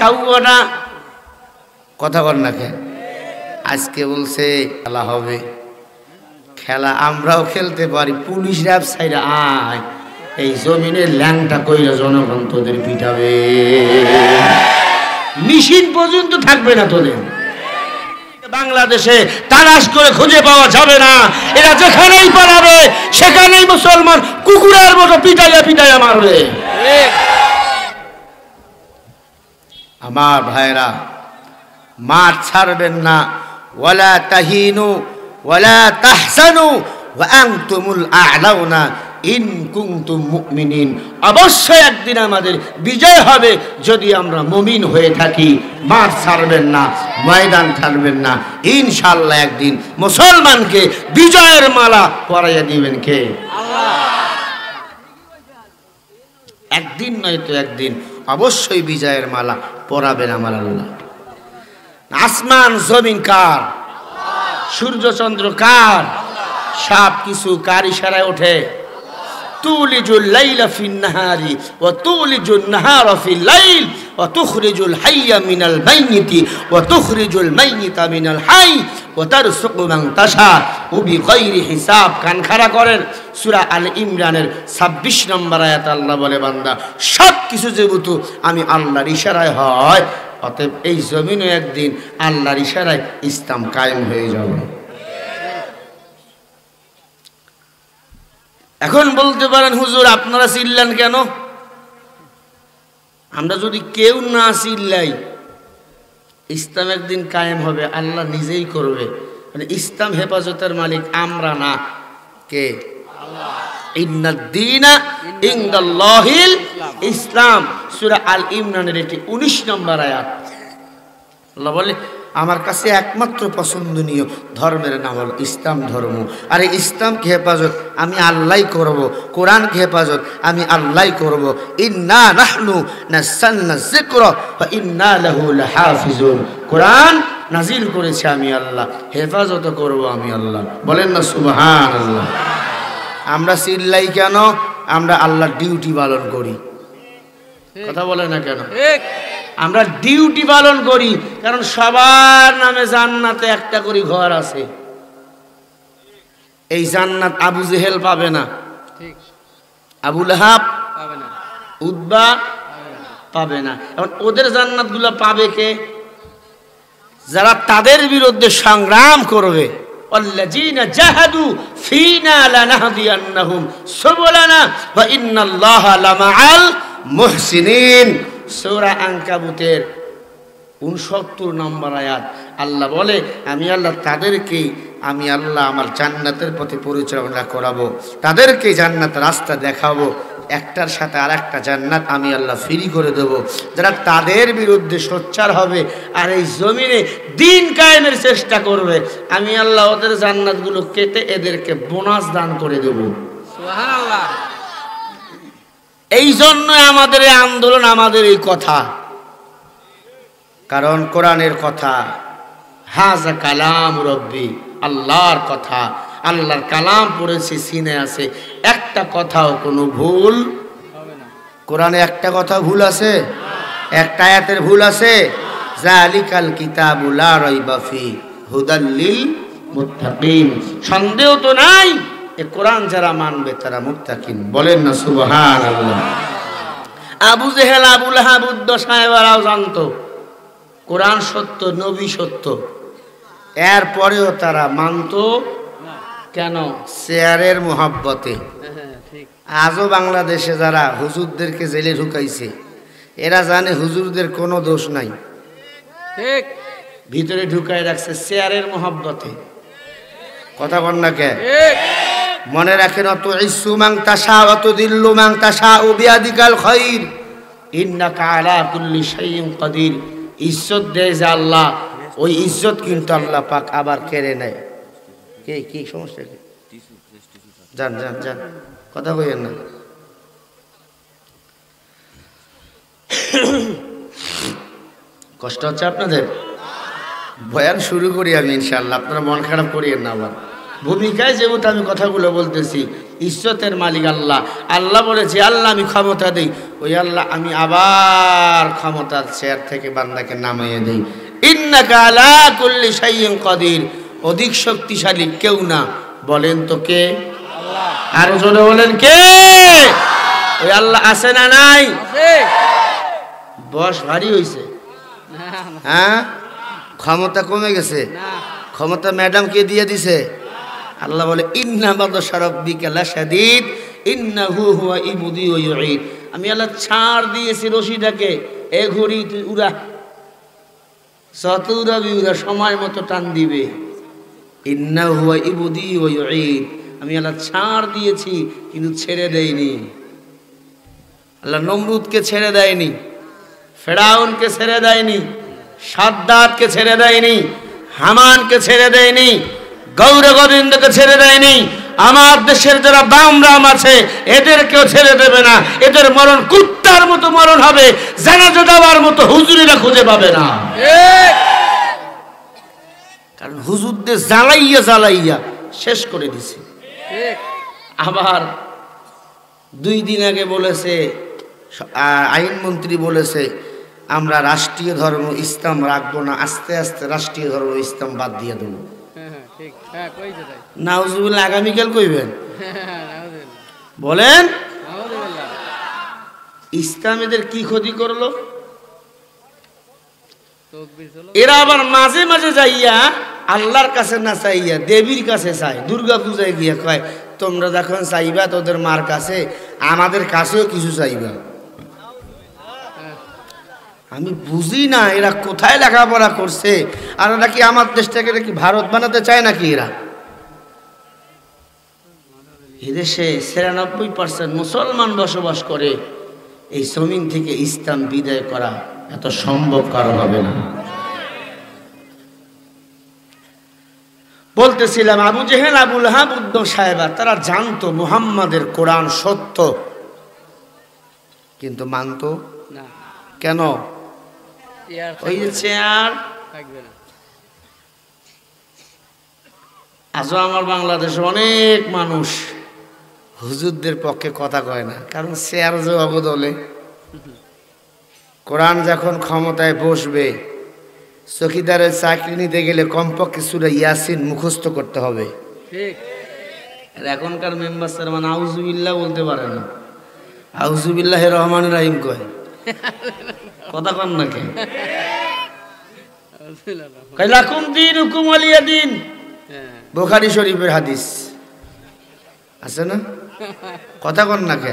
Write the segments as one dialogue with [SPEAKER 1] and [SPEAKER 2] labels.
[SPEAKER 1] দেখাবো না, কথা বল না কেন? আজকে বলছে খেলা হবে, খেলা আমরাও খেলতে পারি। পুলিশ র্যাব সাইরা আয়, এই জমিনের ল্যাংটা কইরা জনগণ তোদের পিটাবে, মেশিন পর্যন্ত থাকবে না তোদের। বাংলাদেশে তালাশ করে খুঁজে পাওয়া যাবে না, এরা যেখানেই পালাবে সেখানেই মুসলমান কুকুরের মতো পিটাইয়া পিটাইয়া মারবে। আমার ভাইরা, মাঠ ছাড়বেন না। ওয়ালা তাহিনু ওয়ালা তাহসানু ওয়া আনতুমুল আ'লাউনা ইন কুনতুম মুমিনিন। অবশ্যই একদিন আমাদের বিজয় হবে যদি আমরা মুমিন হয়ে থাকি। মাঠ ছাড়বেন না, ময়দান ছাড়বেন না। ইনশাআল্লাহ একদিন মুসলমানকে বিজয়ের মালা পরাইয়া দিবেন কে? আল্লাহ। একদিন নয়তো একদিন অবশ্যই বিজয়ের মালা পরাবেন আমার আল্লাহ। আসমান জমিন কার? সূর্য চন্দ্র কার? সব কিছু কার ইশারায় ওঠে? তুলিজুল লাইলা ফিন নাহারি ওয়া তুলিজুন নাহারা ফিল লাইল ওয়া তুখরিজুল হাইয়া মিনাল মাইয়িতি ওয়া তুখরিজুল মাইয়িতা মিনাল হাই ওয়া তারযুকু মান তাশা বিগাইরি হিসাব। কান খাড়া করেন, সূরা আল ইমরানের 26 নম্বর আয়াত আল্লাহ বলে, বান্দা সব কিছু যেহেতু আমি আল্লাহর ইশারায় হয়, অতএব এই জমিনে একদিন আল্লাহর ইশারায় ইসলাম কায়েম হয়ে যাবে। এখন বলতে পারেন, হুজুর আপনারা চিল্লান কেন? আমরা যদি কেউ না চিল্লাই, ইসলাম একদিন কায়েম হবে, আল্লাহ নিজেই করবে। মানে ইসলাম হেফাজতের মালিক আমরা না, কে? আল্লাহ। ইন্নাদ-দীনা ইনদাল্লাহিল ইসলাম, সূরা আল ইমরানের এটি 19 নম্বর আয়াত। আল্লাহ বলে, আমার কাছে একমাত্র পছন্দনীয় ধর্মের নাম হল ইসলাম ধর্ম। আর এই ইসলামকে হেফাজত আমি আল্লাহই করব, কোরআনকে হেফাজত আমি আল্লাহই করব। ইন্না নাহনু নাযালনা যিকরা ওয়া ইন্না লাহু লাহাফিজুন। কোরআন নাজিল করেছে আমি আল্লাহ, হেফাজত করব আমি আল্লাহ। বলেন না সুবহানাল্লাহ। আমরা চিল্লাই কেন? আমরা আল্লাহর ডিউটি পালন করি। কথা বলে না কেন? আমরা ডিউটি পালন করি, কারণ সবার নামে জান্নাতে একটা করে ঘর আছে। এই জান্নাত আবু জেহেল পাবে না, আবু লাহাব পাবে না, উতবা পাবে না। এখন ওদের জান্নাতগুলো পাবে কে? যারা তাদের বিরুদ্ধে সংগ্রাম করবে। আল্লাযীনা জাহাদু ফীনা লানাহদিয়ান্নাহুম সুবুলানা ওয়া ইন্নাল্লাহা লামাআল মুহসিনিন। সূরা আনকাবুতের 69 নম্বর আয়াত আল্লাহ বলে, আমি আল্লাহ তাদেরকে আমি আল্লাহ আমার জান্নাতের পথে পরিচালনা করাবো, তাদেরকে জান্নাতের রাস্তা দেখাবো। একটার সাথে আর একটা জান্নাত আমি আল্লাহ ফ্রি করে দেব। যারা তাদের বিরুদ্ধে সোচ্চার হবে আর এই জমিনে দিন কায়েমের চেষ্টা করবে, আমি আল্লাহ ওদের জান্নাতগুলো কেটে এদেরকে বোনাস দান করে দেব। সুবহানাল্লাহ। এই জন্য আমাদের এই আন্দোলন, আমাদের এই কথা, কারণ কোরআনের কথা, হাযা কালাম রব্বি, আল্লাহর কথা, আল্লাহর কালাম পড়েছি, সিনে আছে, একটা কথাও কোনো ভুল হবে না। কোরআনে একটা কথা ভুল আছে? একটা আয়াতের ভুল আছে? যালিকাল কিতাবু লা রাইবা ফি হুদাল লিল মুত্তাকিন। সন্দেহ তো নাই, এই কোরআন যারা মানবে তারা মুত্তাকিন। বলেন না সুবহানাল্লাহ। আবু জেহেল, আবু লাহাব, উদ্বা সাহেবরাও জানতো কোরআন সত্য, নবী সত্য, এরপরেও তারা মানত কেন? চেয়ারের মোহাব্বতে। আজও বাংলাদেশে যারা হুজুরদেরকে জেলে ঢুকাইছে, এরা জানে হুজুরদের কোনো দোষ নাই, ঠিক ভিতরে ঢুকাই রাখছে চেয়ারের মোহাব্বতে। কথা বল না কে? মনে রাখেন, অত ইসু মান তাশা অত দিল্লু মান তাশা ও বিয়াদিকাল খায়র ইন্নাকা আলা কুল্লি শাইইন কাদির। ইজ্জত দেয় যে আল্লাহ, ওই ইজ্জত কিন্তু আল্লাহ পাক আবার কেড়ে নেয়। কে কি সমস্যা? কি যান যান যান, কথা কইেন না। কষ্ট হচ্ছে আপনাদের? বয়ান শুরু করি আমি ইনশাআল্লাহ, আপনারা মন খারাপ করিয়েন না। আবার ভূমিকায় যেহেতু আমি কথাগুলো বলতেছি, ইজ্জতের মালিক আল্লাহ। আল্লাহ বলেছে আল্লাহ আমি ক্ষমতা দেই, ওই আল্লাহ আমি আবার ক্ষমতার চেয়ার থেকে বান্দাকে নামিয়ে দেই। ইন্নাকা আলা কুল্লি শাইইন কাদির, অধিক শক্তিশালী কেউ না। বলেন তো কে? আল্লাহ। আর জোরে বলেন কে? ওই আল্লাহ আছে না নাই? আছে। বস ভারী হইছে? হ্যাঁ, ক্ষমতা কমে গেছে? ক্ষমতা ম্যাডাম কে দিয়ে দিছে? আল্লাহ বলে ইন্না বাদশা রাব্বিকা লাশাদীদ ইন্নাহু হুয়া ইবদি ওয়া ইউঈদ। আমি আল্লাহ ছাড় দিয়েছি রশিটাকে, এ ঘড়ি তুই উড়া, যত উড়াবি উড়া, সময় মতো টান দিবে। ইন্নাহু হুয়া ইবদি ওয়া ইউঈদ, আমি আল্লাহ ছাড় দিয়েছি কিন্তু ছেড়ে দেয়নি। আল্লাহ নমরুদকে ছেড়ে দেয়নি, ফেরাউনকে ছেড়ে দেয়নি, সাদ্দাতকে ছেড়ে দেয়নি, হামানকে ছেড়ে দেয়নি, গৌর গোবিন্দকে ছেড়ে দেয়নি। আমার দেশের যারা বামরাম আছে এদেরকেও ছেড়ে দেবে না। এদের মরণ কুত্তার মতো মরণ হবে, জানাজা দেওয়ার মতো হুজুরিরা খুঁজে পাবে না। কারণ হুজুরদের জ্বালাইয়া জ্বালাইয়া শেষ করে দিছে। আবার 2 দিন আগে বলেছে আইনমন্ত্রী বলেছে আমরা রাষ্ট্রীয় ধর্ম ইসলাম রাখবো না, আস্তে আস্তে রাষ্ট্রীয় ধর্ম ইসলাম বাদ দিয়ে দেবো। নাউজুবিল্লাহ, আগামীকাল কইবেন? বলেন ইসলাম এদের কি ক্ষতি করলো? এরা আবার মাঝে মাঝে যাইয়া আল্লাহর কাছে না চাইয়া দেবীর কাছে চায়। দুর্গা পূজায় গিয়া কয় তোমরা যখন চাইবা তোদের মার কাছে, আমাদের কাছেও কিছু চাইবা। আমি বুঝি না এরা কোথায় লেখাপড়া করছে, আর নাকি আমার দেশটাকে নাকি ভারত বানাতে চায় নাকি এরা। এদেশে ৯৬% মুসলমান বসবাস করে, এই জমিন থেকে ইসলাম বিদায় করা এত সম্ভব কারো হবে না। বলতেছিলাম আবু জেহেল, আবু লাহাব, উদ্দম সাহেবা তারা জানতো মুহাম্মাদের কোরআন সত্য, কিন্তু মানতো না। কেন? ওই যে চেয়ার। আজও আমার বাংলাদেশে অনেক মানুষ হুজুরদের পক্ষে কথা কয় না, কারণ চেয়ার যে অবদলে। কোরআন যখন ক্ষমতায় বসবে, চকিদারের চাকরি নিতে গেলে কমপক্ষে সূরা ইয়াসিন মুখস্থ করতে হবে। এখনকার মেম্বার চেয়ারম্যান আউযুবিল্লাহ বলতে পারে না, আউযুবিল্লাহির রহমানির রহিম কয়। কথা কন না কে? লাকুম দীনুকুম ওয়ালিয়া দীন, বুখারী শরীফের হাদিস আছে না? কথা কন না কে?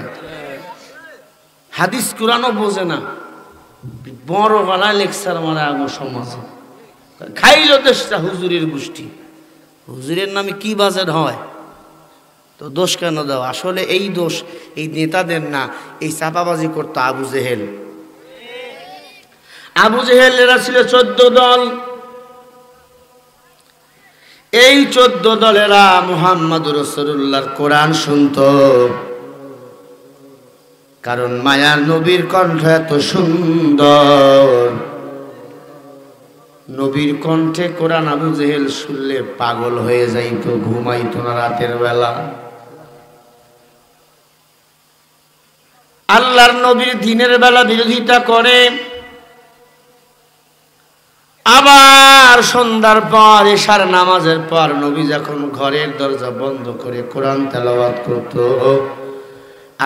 [SPEAKER 1] হাদিস কোরআনও বোঝে না, বড় গলায় লেকচার মারা আমার সমাজে। খাইল দেশটা হুজুরের গোষ্ঠী, হুজুরের নামে কি বাজার হয়, তো দোষ কেন দাও? আসলে এই দোষ এই নেতাদের না, এই চাপাবাজি করতো আবু জেহেল। আবু জেহেল এরা ছিল 14 দল। এই 14 দলেরা মুহাম্মদুর রাসূলুল্লাহর কোরআন শুনতো, কারণ মায়ার নবীর কণ্ঠ এত সুন্দর। নবীর কণ্ঠে কোরআন আবু জেহেল শুনলে পাগল হয়ে যাইত, ঘুমাইতো না রাতের বেলা। আল্লাহর নবীর দিনের বেলা বিরোধিতা করে, আবার সন্ধ্যার পর এশার নামাজের পর নবী যখন ঘরের দরজা বন্ধ করে কোরআন তেলাওয়াত করত,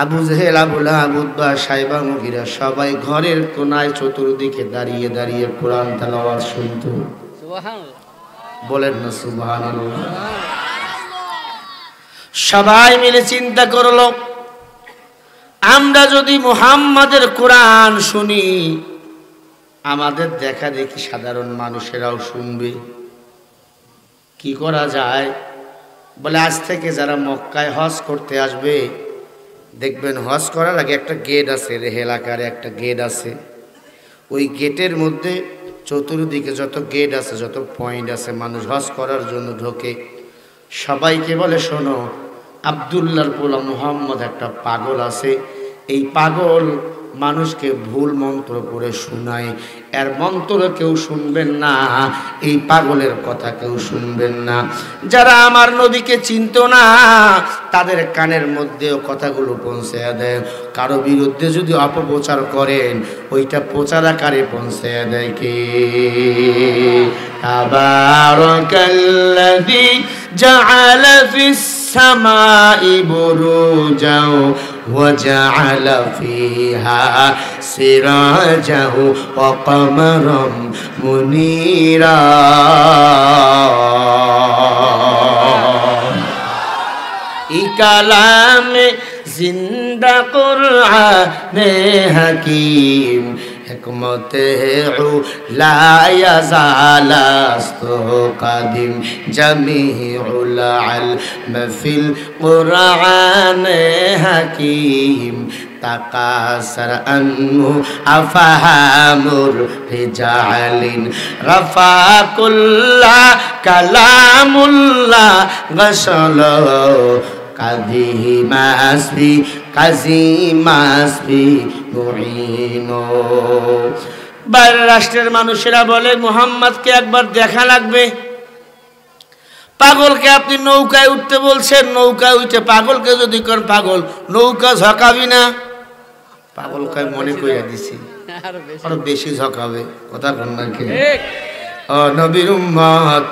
[SPEAKER 1] আবু জেহেল, আবু লাহাব, উতবা, সাইবা, মুগীরা সবাই ঘরের কোনায় চতুর্দিকে দাঁড়িয়ে দাঁড়িয়ে কোরআন তেলাওয়াত শুনত। সুবহানাল্লাহ বলেন না সুবহানাল্লাহ। সবাই মিলে চিন্তা করলো, আমরা যদি মুহাম্মাদের কোরআন শুনি, আমাদের দেখা দেখি সাধারণ মানুষেরাও শুনবে, কি করা যায়? বলে আজ থেকে যারা মক্কায় হজ করতে আসবে, দেখবেন হজ করার আগে একটা গেট আছে, রেহেল আকারে একটা গেট আছে। ওই গেটের মধ্যে চতুর্দিকে যত গেট আছে, যত পয়েন্ট আছে, মানুষ হজ করার জন্য ঢোকে। সবাইকে বলে শোনো, আব্দুল্লাহর পোলা মুহাম্মদ একটা পাগল আছে, এই পাগল মানুষকে ভুল মন্ত্র করে শোনায়, এর মন্ত্র কেউ শুনবেন না, এই পাগলের কথা কেউ শুনবেন না। যারা আমার নবীকে চিনত না তাদের কানের মধ্যেও কথাগুলো পৌঁছে দেয়। কারো বিরুদ্ধে যদি অপপ্রচার করেন ওইটা প্রচার আকারে পৌঁছে দেয় কে? তাবারাকাল্লাযী জাআলা ফিস সামাই বুরুজাও ওয়া জাআলা ফিহা সিরাজাহু ওয়া কমারাম মুনীরা। ই কালামে জিন্দা কুরআনে হাকীম হিকমতে লা ইয়াজালাস্তু কাদিম জামিউল ইলম ফিল কুরআনে হাকীম তাকাসার আনহু আফহামুর রিজালিন রাফাকুল্লা কালামুল্লাহ গসল কাযী মাসবি মুঈনো। বাইরের রাষ্ট্রের মানুষেরা বলে মুহাম্মদকে একবার দেখা লাগবে। পাগলকে আপনি নৌকায় উঠতে বলছেন, নৌকায় উঠে পাগলকে যদি কর পাগল নৌকা ঝকাবি না? পাগল কয় মনে কইরা দিছি আরো বেশি ঝকাবে। কথা কোন নাকি? ও নবীর উম্মত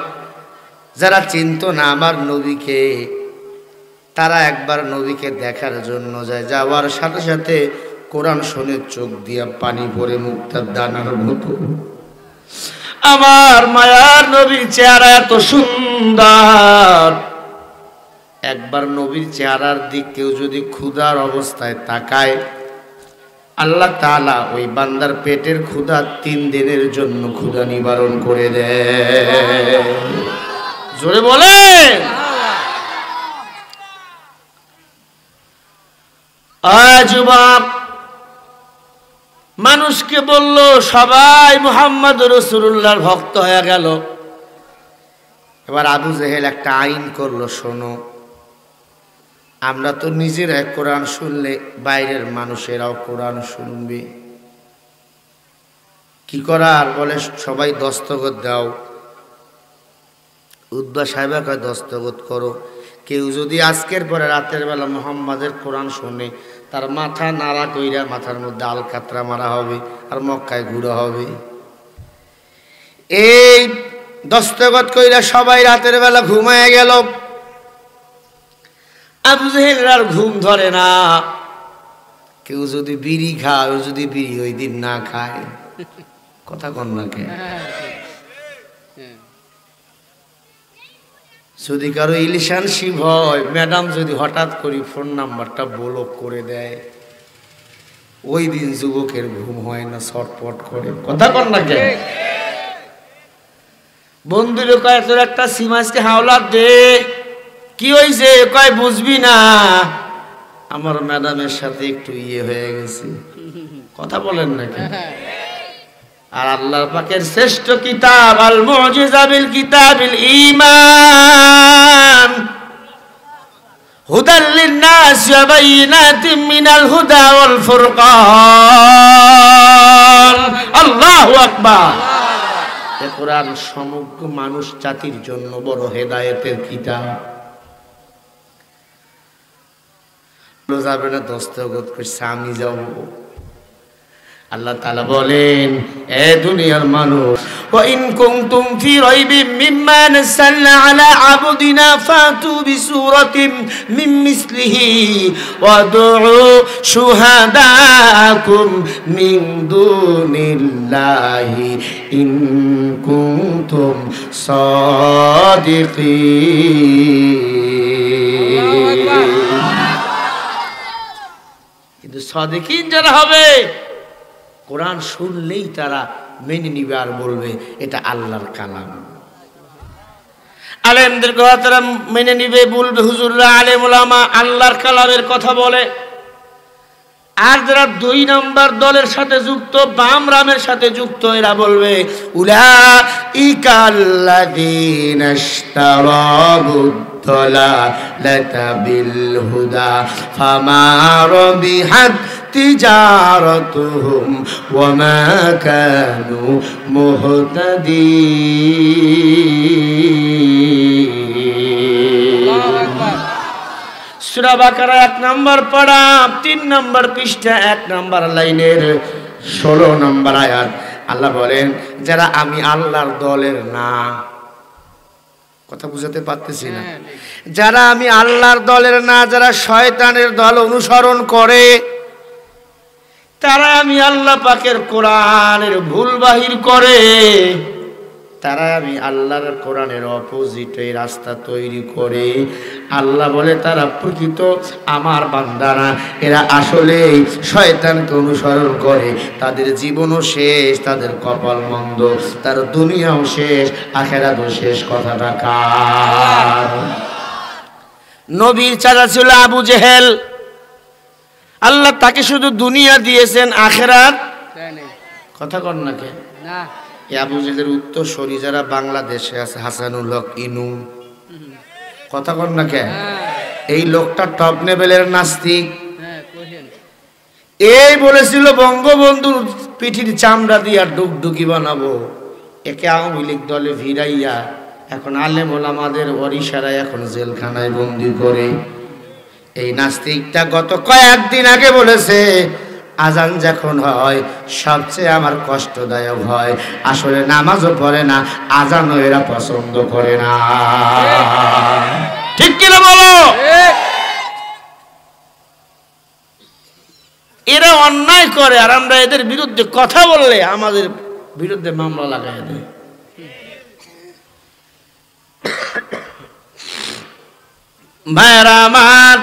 [SPEAKER 1] যারা চিনতো না আমার নবীকে তারা একবার নবীকে দেখার জন্য যায়, যাওয়ার সাথে সাথে কোরআন শুনে চোখ দিয়া পানি পড়ে মুক্তার দানার মতো। আমার মায়ার নবীর চেহারা এত সুন্দর, একবার নবীর চেহারার দিক কেউ যদি ক্ষুধার অবস্থায় তাকায় আল্লাহ তাআলা ওই বান্দার পেটের ক্ষুধা 3 দিনের জন্য ক্ষুধা নিবারণ করে দেয়। জোরে বলে যুবক মানুষকে বলল সবাই মুহাম্মদ রাসূলুল্লাহর ভক্ত হয়ে গেল। এবার আবু জেহেল একটা আইন করলো, শোনো আমরা তো নিজেরা কোরআন শুনলে বাইরের মানুষেরাও কোরআন শুনবে, কি করার? বলে সবাই দস্তখত দাও। উদ্বা সাহেবা কয় দস্তখত করো। কেউ যদি আজকের পরে রাতের বেলা মুহাম্মাদের কোরআন শুনে তার মাথা নাড়া কইরা মাথার মধ্যে আলকাতরা মারা হবে আর মক্কায় ঘুরা হবে। এই দস্তখত কইরা সবাই রাতের বেলা ঘুমায় গেল। আবু জেহেলের আর ঘুম ধরে না। কেউ যদি বিড়ি খায়, ও যদি বিড়ি ওই দিন না খায়, কথা কন না কে? যদি কারো রিলেশনশিপ হয়, ম্যাডাম যদি হঠাৎ করে ফোন নাম্বারটা ব্লক করে দেয়, ওই দিন যুবকের ঘুম হয় না, ছটফট করে। কথা কন না কে? বন্ধুরে কয় তোর একটা সিমাজকে হাওলাত দে। কি হয়েছে? কয় বুঝবি না, আমার ম্যাডামের সাথে একটু হয়ে গেছে। কথা বলেন নাকি? আর আল্লাহ পাকের শ্রেষ্ঠ কিতাব আল মুজিজা বিল কিতাবিল ঈমান হুদাল লিন-নাস ওয়া বাইয়িনাতিন মিনাল হুদা ওয়াল ফুরকান। আল্লাহু আকবার। এই কোরআন সমগ্র মানুষ জাতির জন্য বড় হেদায়েতের কিতাব। যাবে না দস্তখত করছে আমি যাব। আল্লাহ তাআলা বলেন এ দুনিয়ার মানুষ ওয়া ইন কুনতুম ফি রাইবিম মিম্মা নাযালনা আলা আবদিনা ফাতু বিসূরাতিন মিন মিসলিহি ওয়া দুউ শুহাদাকুম মিন দুনিল্লাহি ইন কুনতুম সাদিকিন। কিন্তু সাদিকিন যারা হবে কোরআন শুনলেই তারা মেনে নিবে আর বলবে এটা আল্লাহর কালাম। আলেমদের কথা তারা মেনে নিবে, বলবে হুজুররা আলেম ওলামা আল্লাহর কালামের কথা বলে। আর যারা 2 নম্বর দলের সাথে যুক্ত, বাম রামের সাথে যুক্ত, এরা বলবে উলাইকাল্লাযীনা ইশতারাবুদ দালালাতা বিল হুদা ফামা রাবিহাত তিজারাতুহুম ওয়া মা কানু মুহতাদিন। সূরা বাকারা 1 নম্বর পারা 3 নম্বর পৃষ্ঠা 1 নম্বর লাইনের 16 নম্বর আয়াত। আল্লাহ বলেন যারা আমি আল্লাহর দলের না, কথা বুঝাতে পারতেছি না, যারা আমি আল্লাহর দলের না, যারা শয়তানের দল অনুসরণ করে, তারা আমি আল্লাহ পাকের কোরআনের ভুল বাহির করে, তারা আমি আল্লাহর কোরআনের অপোজিটে রাস্তা তৈরি করে, আল্লাহ বলে তারা প্রকৃত আমার বান্দারা। এরা আসলে শয়তানকে অনুসরণ করে, তাদের জীবনও শেষ, তাদের কপাল মন্দ, তার দুনিয়াও শেষ, আখিরাতও শেষ। কথাটা কার? নবীর চাচা ছিল আবু জেহেল, আল্লাহ তাকে শুধু দুনিয়া দিয়েছেন, আখিরাত কথা কর না কে না। আবু জেহেলের উত্তরসূরি যারা বাংলাদেশে আছে, হাসানুল হক ইনু, কথা কর না কে, এই লোকটা টপ লেভেলের নাস্তিক। এই বলেছিল বঙ্গবন্ধুর পিঠির চামড়া দিয়া ডুগডুগি বানাবো। একে আওয়ামী লীগ দলে ভিড়াইয়া এখন আলেম ওলামাদের ওড়িশারায় এখন জেলখানায় বন্দি করে। এই নাস্তিকটা গত কয়েকদিন আগে বলেছে আজান যখন হয় সবচেয়ে আমার কষ্টদায়ক হয়, আসলে নামাজও পড়ে না, আজানও এরা পছন্দ করে না। ঠিক কিনা বলো? এরা অন্যায় করে আর আমরা এদের বিরুদ্ধে কথা বললে আমাদের বিরুদ্ধে মামলা লাগাই দেয়। ভাইরা আমার,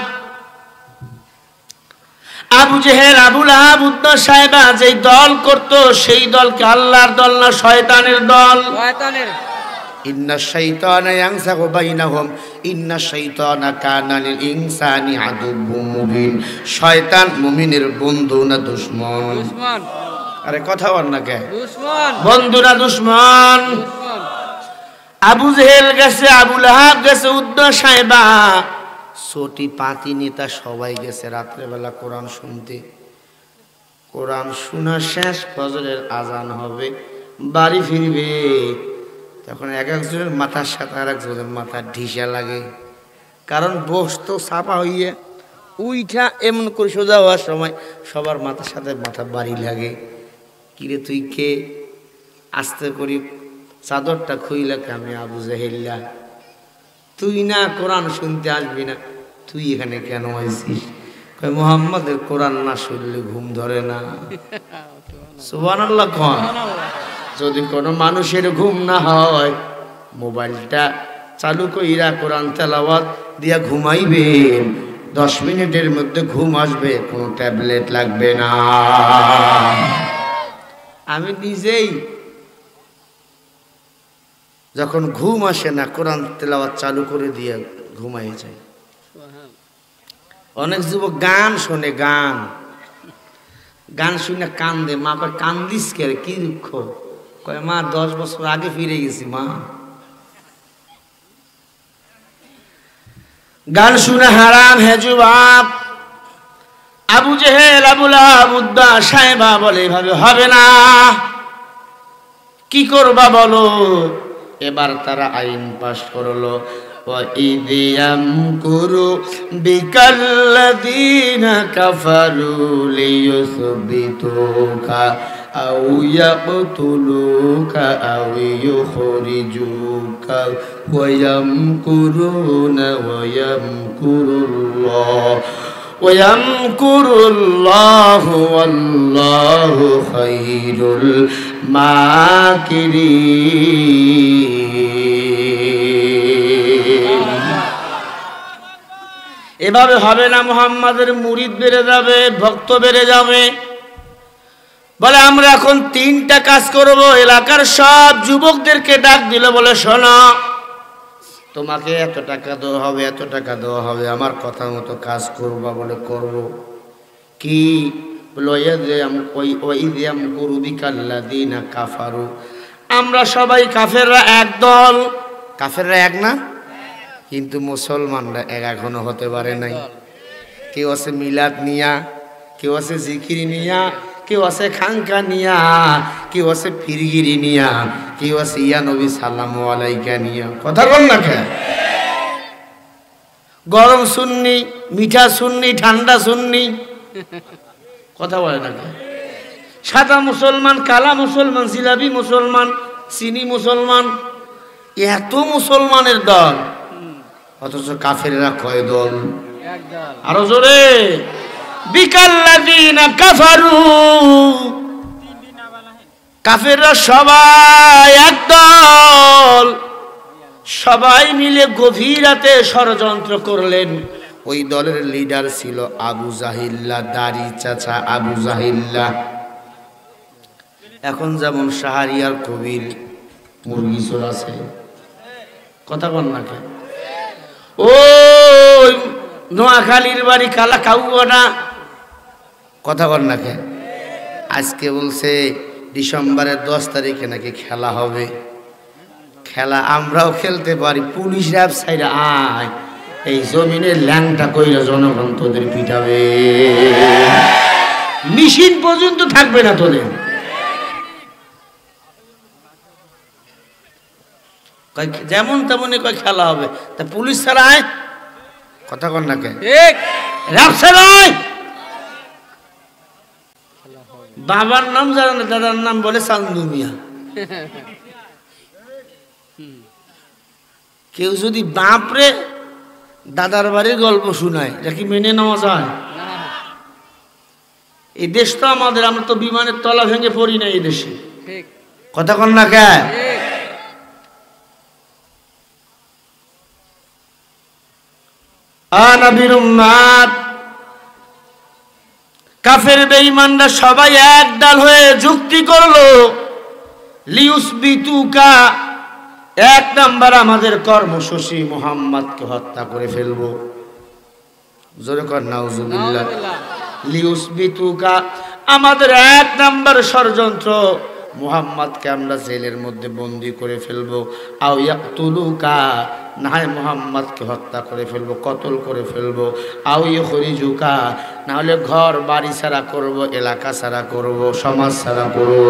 [SPEAKER 1] আবু জেহেল, আবু লাহাব, উদ্বা সাহেবা যেই দল করতো সেই দলকে আল্লাহর দল না শয়তানের দল। ইন্না শাইতানা ইয়ানসাগু বাইনাহুম ইন্না শাইতানা কানা লিল ইনসানি আদুব্বুম মুবিন। শয়তান মুমিনের বন্ধু না দুশমন? আরে কথা বল না কে, বন্ধু না দুশমন? আবু জেহেল গেছে, আবু লাহাব গেছে, উদ্বা সাহেবা, ছোটি পাতি নেতা সবাই গেছে রাত্রেবেলা কোরআন শুনতে। কোরআন শোনা শেষ, ফজরের আজান হবে, বাড়ি ফিরবে, তখন এক একজনের মাথার সাথে আর একজনের মাথার ঢিসা লাগে। কারণ বস তো চাপা হইয়া উইঠা এমন করে সোজা হওয়ার সময় সবার মাথার সাথে মাথা বাড়ি লাগে। কিরে তুই কে? আস্তে করি চাদরটা খুইলা, আমি আবু জেহেল্লা। তুই না কোরআন শুনতে আসবি না, তুই এখানে কেন আইছিস? কয় মুহাম্মাদের কোরআন না শুনলে ঘুম ধরে না। সুবহানাল্লাহ। কোন যদি কোনো মানুষের ঘুম না হয় মোবাইলটা চালু কইরা কোরআন তেলাওয়াত দিয়া ঘুমাইবেন, 10 মিনিটের মধ্যে ঘুম আসবে, কোনো ট্যাবলেট লাগবে না। আমি নিজেই যখন ঘুম আসে না কোরআন তেলাওয়াত চালু করে দিয়ে ঘুমাই যায়। অনেক যুবক গান শোনে, গান গান শুনে কান্দে। মা কয় কান্দিস কে, কি দুঃখ? কয় মা 10 বছর আগে ফিরে গেছি মা। গান শুনে হারাম হে যুবক। আবু জেহেল, আবু লাহাব, উদ্বা সাহেবা বলে এভাবে হবে না, কি করবা বলো? এবার তারা আইন পাশ করলো, وَإِذْ يَمْكُرُ بِكَ الَّذِينَ كَفَرُوا لِيُثْبِتُوكَ أَوْ يَقْتُلُوكَ أَوْ يُخْرِجُوكَ وَيَمْكُرُونَ وَيَمْكُرُ اللَّهُ وَاللَّهُ خَيْرُ الْمَاكِرِينَ। এভাবে হবে না, মুহাম্মাদের মুরিদ বেড়ে যাবে, ভক্ত বেড়ে যাবে। বলে আমরা এখন 3টা কাজ করব। এলাকার সব যুবকদেরকে ডাক দিল, বলে শোনো, তোমাকে এত টাকা দেওয়া হবে, এত টাকা দেওয়া হবে, আমার কথা মতো কাজ করবা। বলে করব। কি? আমরা সবাই কাফেররা এক দল। কাফেররা এক না, কিন্তু মুসলমানরা এক এখনো হতে পারে নাই। কেউ আছে মিলাদ নিয়া, কেউ আছে জিকিরি নিয়া, কেউ আছে খাঙ্কা নিয়া, কেউ আছে ফিরগিরি নিয়া, কেউ আছে ইয়া নবী সাল্লামু আলাইকা নিয়া। কথা বল না কেন? গরম সুন্নি, মিঠা সুন্নি, ঠান্ডা সুন্নি, কথা বলে না কেন? সাদা মুসলমান, কালা মুসলমান, জিলাপি মুসলমান, চিনি মুসলমান, এত মুসলমানের দল, অথচ কাফেররা কয় দল? আরো জোরে, বিকাল্লাযীনা কাফারু, কাফেররা সবাই একদল, সবাই মিলে গভীর রাতে ষড়যন্ত্র করলেন। ওই দলের লিডার ছিল আবু জাহিল্লা, দাড়ি চাচা আবু জাহিল্লা। এখন যেমন শাহরিয়ার কবির মুরগি চোর আছে, কথা বল না কেন? ওই নোয়াখালীর বাড়ি কালা কাউয়ানা, কথা বল না কেন? আজকে বলছে ডিসেম্বরের 10 তারিখে নাকি খেলা হবে। খেলা আমরাও খেলতে পারি, পুলিশ র্যাব সাইডে আয়, এই জমিনের ল্যাংটা কইরা জনগণ তোদের পিটাবে, মেশিন পর্যন্ত থাকবে না তোদের। যেমন তেমনই কয় খেলা হবে, তা পুলিশ ছাড়া আয়, কথা কর না কেন? র্যাব ছাড়া আয়। বাবার নাম জানে না, দাদার নাম বলে চান্দু মিয়া। কেউ যদি বাপরে দাদার বাড়ির গল্প শুনায়, এটা কি মেনে নেওয়া যায়? এই দেশ তো আমাদের, আমরা তো বিমানের তলা ভেঙে পড়ি না এই দেশে, কথা কন না কে? নবীর উম্মত কাফের বেঈমানরা সবাই একদল হয়ে যুক্তি করলো, লিউসবিতুকা, এক নাম্বার আমাদের কর্মসূচি মুহাম্মদকে হত্যা করে ফেলবো। জোরে কর নাউজুবিল্লাহ। লিউসবিতুকা, আমাদের এক নাম্বার ষড়যন্ত্র, মুহাম্মদকে আমরা জেলের মধ্যে বন্দি করে ফেলবো। আও ইয়াকতুলুকা, না হয় মুহাম্মদকে হত্যা করে ফেলবো, কতল করে ফেলবো। আও ইখরিজুকা, না হলে ঘর বাড়ি ছাড়া করব, এলাকা ছাড়া করব, সমাজ ছাড়া করব।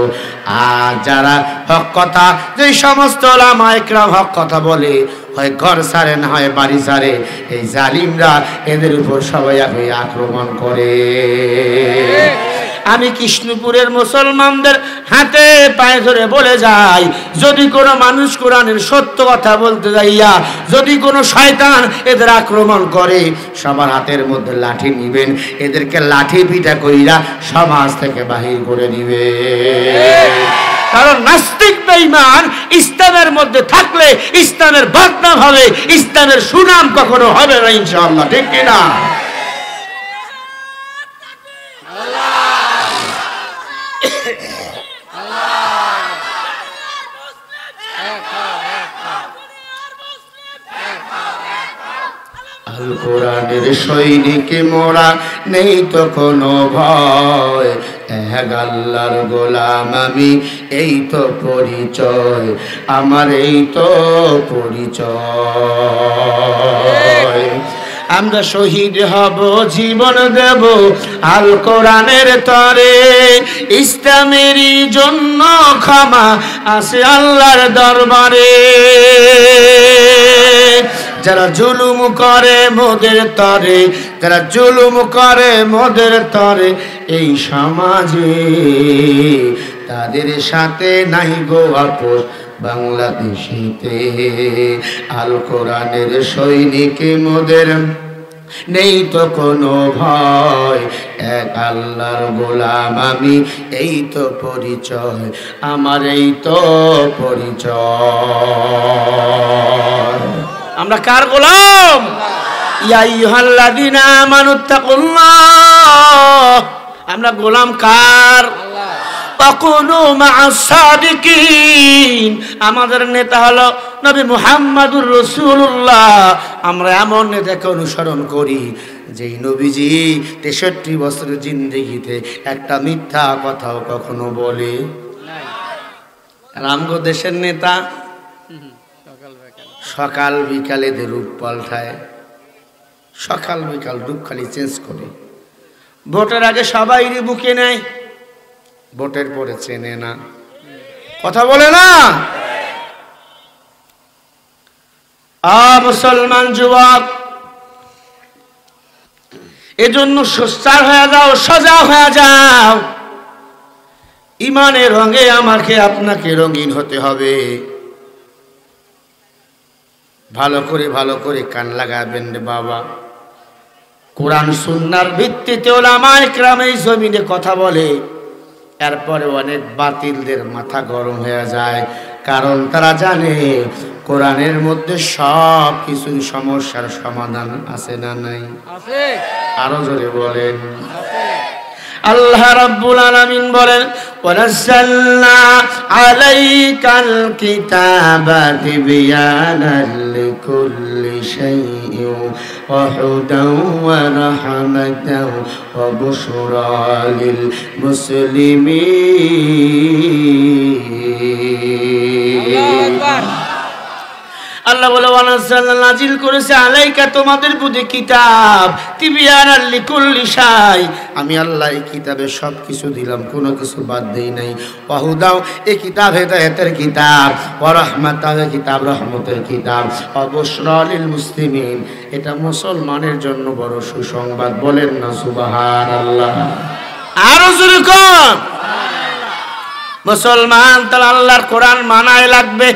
[SPEAKER 1] আর যারা হক কথা, যে সমস্ত উলামা ইকরাম হক কথা বলে, হয় ঘর ছাড়ে না হয় বাড়ি ছাড়ে, এই জালিমরা এদের উপর সবাই আক্রমণ করে। আমি কৃষ্ণপুরের মুসলমানদের হাতে পায়ে ধরে বলে যাই, যদি কোনো মানুষ কোরআনের সত্য কথা বলতে যাইয়া যদি কোনো শয়তান এদের আক্রমণ করে, সবার হাতের মধ্যে লাঠি নিবেন, এদেরকে লাঠি পিটা কইরা সমাজ থেকে বাহির করে দিবে। কারণ নাস্তিক বেঈমান ইসলামের মধ্যে থাকলে ইসলামের বদনাম হবে, ইসলামের সুনাম কখনো হবে না ইনশাআল্লাহ, ঠিক কিনা? আল কোরআনের সৈনিক মোরা, নেই তো কোনো ভয়, এক আল্লাহর গোলাম আমি, এই তো পরিচয় আমার, এই তো পরিচয়। আমরা শহীদ হব, জীবন দেব আল কোরআনের তরে, ইসলামেরই জন্য ক্ষমা আছে আল্লাহর দরবারে। যারা জুলুম করে মোদের তরে, যারা জুলুম করে মোদের তরে, এই সমাজে তাদের সাথে নাই গো আপোষ বাংলাদেশিতে। আল কোরআনের সৈনিক মোদের, নেই তো কোনো ভয়, এক আল্লাহর গোলাম আমি, এই তো পরিচয় আমার, এই তো পরিচয়। আমরা কার গোলাম? ইয়া আইয়ুহাল্লাযীনা আমানুত্তাকুল্লাহ, আমরা গোলাম কার? ওয়াকুনু মা'আস সাদিকিন, আমাদের নেতা হলো নবী মুহাম্মদুর রাসূলুল্লাহ। আমরা এমন নেতাকে অনুসরণ করি যেই নবীজি 63 বছরের জিন্দেগিতে একটা মিথ্যা কথাও কখনো বলে নাই। রামগো দেশের নেতা সকাল বিকালে রূপ পাল্টায়, সকাল বিকাল রূপ খালি চেঞ্জ করে। ভোটের আগে সবাই বুকে নেয়, ভোটের পরে চেনে না, কথা বলে না। মুসলমান যুবক, এজন্য সোচ্চার হয়ে যাও, সজা হয়ে যাও। ইমানের রঙে আমাকে আপনাকে রঙিন হতে হবে। ভালো করে কান লাগাবেন রে বাবা। কোরআন সুন্নাহর ভিত্তিতে উলামায়ে কেরাম এই জমিনে কথা বলে, এরপরে অনেক বাতিলদের মাথা গরম হয়ে যায়, কারণ তারা জানে কোরআনের মধ্যে সব কিছু সমস্যার সমাধান আছে না নাই? আছে। আরো জোরে বলেন। আল্লাহ রাব্বুল আলামিন বলেন, ওয়ানাজ্জালনা আলাইকাল কিতাবা তিবয়ানাল লিকুল্লি শাইইন ওয়া হুদান ওয়া রাহমাতান ওয়া বুশরা লিল মুসলিমিন। আল্লাহু আকবার। আল্লাহ বলে, ওয়ানাজ্জালনা নাজিল করেছে আলাইকা তোমাদের প্রতি কিতাব তিবয়ানাল লিকুল্লি শাই, আমি আল্লাহ এই কিতাবে সব কিছু দিলাম, কোনো কিছু বাদ দেই নাই। ওয়া হুদাও, এই কিতাব হেদায়েতের কিতাব, ওয়া রাহমাতান, এই কিতাব রহমতের কিতাব, ওয়া বুশরা লিল মুসলিমিন, এটা মুসলমানের জন্য বড় সুসংবাদ। বলেন না সুবহানাল্লাহ। আরো জোরে কোন মুসলমান তাহলে আল্লাহর কোরআন মানায় লাগবে,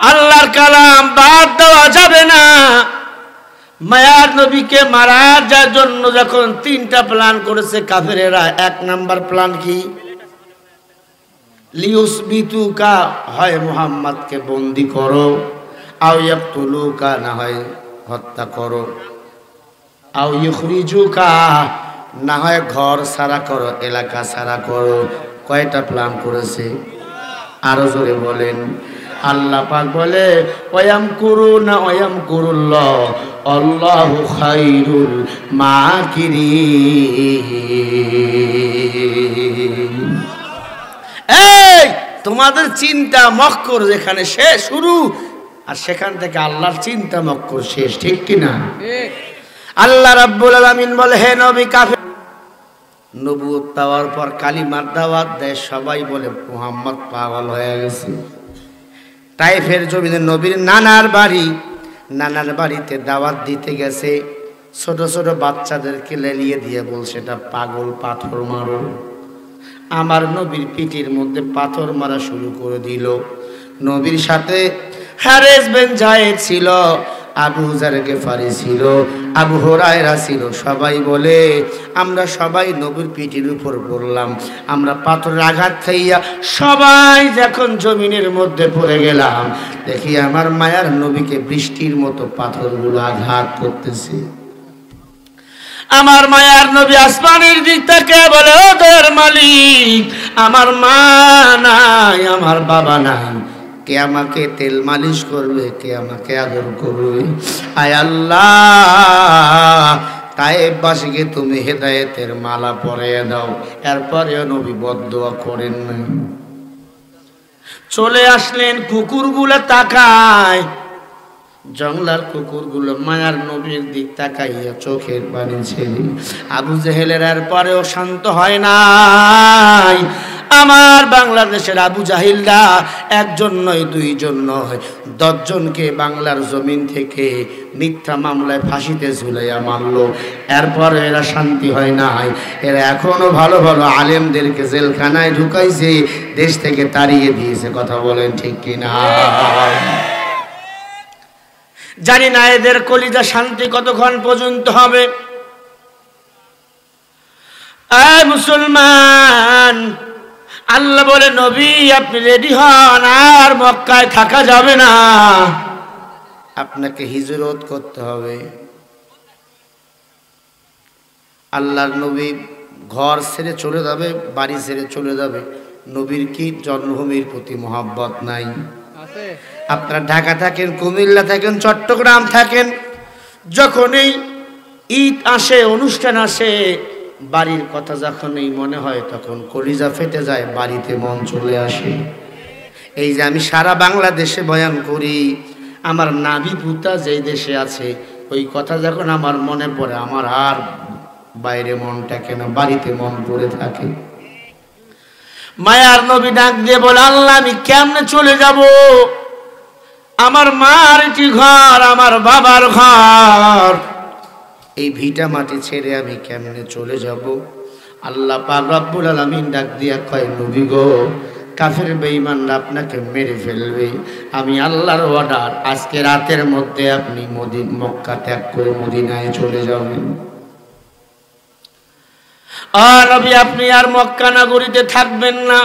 [SPEAKER 1] আল্লাহর কালাম বাদ দেওয়া যাবে না। মায়ার নবীকে মারার জন্য যখন তিনটা প্ল্যান করেছে কাফেরেরা, এক নাম্বার প্ল্যান কি? লিউসবিতুকা, হয় মুহাম্মদকে বন্দী করো, আও ইয়াকতুলুকা, না হয় হত্যা করো, আও ইখরিজুকা, না হয় ঘর ছাড়া করো, এলাকা ছাড়া করো। কয়টা প্ল্যান করেছে? আরো জোরে বলেন। আল্লাহ পাক বলে, ওয়ায়ামকুরুনা ওয়ায়ামকুরুল্লাহ আল্লাহু খায়রুল মাকিরিন। এই তোমাদের চিন্তা মক্কর যেখানে শেষ শুরু, আর সেখান থেকে আল্লাহর চিন্তা মক্কর শেষ, ঠিক কি না? আল্লাহ রাব্বুল আলামিন বলে, হে নবী, কাফের নবুয়ত পাওয়ার পর কালিমার দাওয়াত দেয়, সবাই বলে মুহাম্মদ পাগল হয়ে গেছে। তাইফের জমিনে নবীর নানার বাড়িতে দাওয়াত দিতে গেছে, ছোট ছোট বাচ্চাদেরকে লেলিয়ে দিয়ে বলছে, এটা পাগল, পাথর মারো। আমার নবীর পিঠের মধ্যে পাথর মারা শুরু করে দিল। নবীর সাথে হারেস বিন যায়েদ ছিল, আবু যার গিফারি ছিল, আবু হুরায়রা ছিল। সবাই বলে, আমরা সবাই নবীর পিঠের উপর পড়লাম, আমরা পাথরের আঘাত খাইয়া সবাই যখন জমিনের মধ্যে পড়ে গেলাম, দেখি আমার মায়ার নবীকে বৃষ্টির মতো পাথরগুলো আঘাত করতেছে। আমার মায়ার নবী আসমানের দিক থেকে বলে, ও দয়ার মালিক, আমার মা নাই, আমার বাবা নাই, কে আমাকে তেল মালিশ করবে, কে আমাকে আদর করবে? আয় আল্লাহ, তায়েফবাসীকে তুমি হেদায়েতের মালা পরিয়ে দাও। এরপরেও নবী বদদুয়া করেন না। চলে আসলেন, কুকুরগুলো তাকায়, জঙ্গলার কুকুরগুলো মায়ার নবীর দিক তাকাইয়া চোখের পানি ছেড়ে। আবু জেহেলের এরপরেও শান্ত হয় নাই। আমার বাংলাদেশের আবু জাহিলরা একজন নয়, দুইজন নয়, 10 জনকে বাংলার জমিন থেকে মিথ্যা মামলায় ফাঁসিতে ঝুলাইয়া মারলো। এরপরে এরা শান্তি হয় নাই, এরা এখনো ভালো ভালো আলেমদেরকে জেলখানায় ঢুকাইছে, দেশ থেকে তাড়িয়ে দিয়েছে। কথা বলেন ঠিক কিনা? জানি না এদের কলিজা শান্তি কতক্ষণ পর্যন্ত হবে। আয় মুসলমান, আল্লাহ বলে, নবী আপনি রেডি হন, আর মক্কায় থাকা যাবে না, আপনাকে হিজরত করতে হবে। আল্লাহর নবী ঘর ছেড়ে চলে যাবে, বাড়ি ছেড়ে চলে যাবে। নবীর কি জন্মভূমির প্রতি মহব্বত নাই? আপনারা ঢাকা থাকেন, কুমিল্লা থাকেন, চট্টগ্রাম থাকেন, যখনই ঈদ আসে, অনুষ্ঠান আসে, বাড়ির কথা যখনই মনে হয় তখন কলিজা ফেটে যায়, বাড়িতে মন চলে আসে। এই যে আমি সারা বাংলাদেশে বয়ান করি, আমার নাভি পুতা যেই দেশে আছে, ওই কথা যখন আমার মনে পড়ে, আমার আর বাইরে মনটা কেন বাড়িতে মন পড়ে থাকে? মায়ার নবী ডাক দিয়ে বলে, আল্লাহ আমি কেমনে চলে যাব? আমার মার একটি ঘর, আমার বাবার ঘর, এই ভিটা মাটি ছেড়ে আমি কেমনে চলে যাব? আল্লাহ পাক রব্বুল আলামিন ডাক দিয়া কয়, নবী গো, কাফের বেঈমানরা আপনাকে মেরে ফেলবে। আমি আল্লাহর অর্ডার, আজকে রাতের মধ্যে আপনি মক্কা ত্যাগ করে মদিনায় চলে যাবেন। নবী আপনি আর মক্কা নগরীতে থাকবেন না।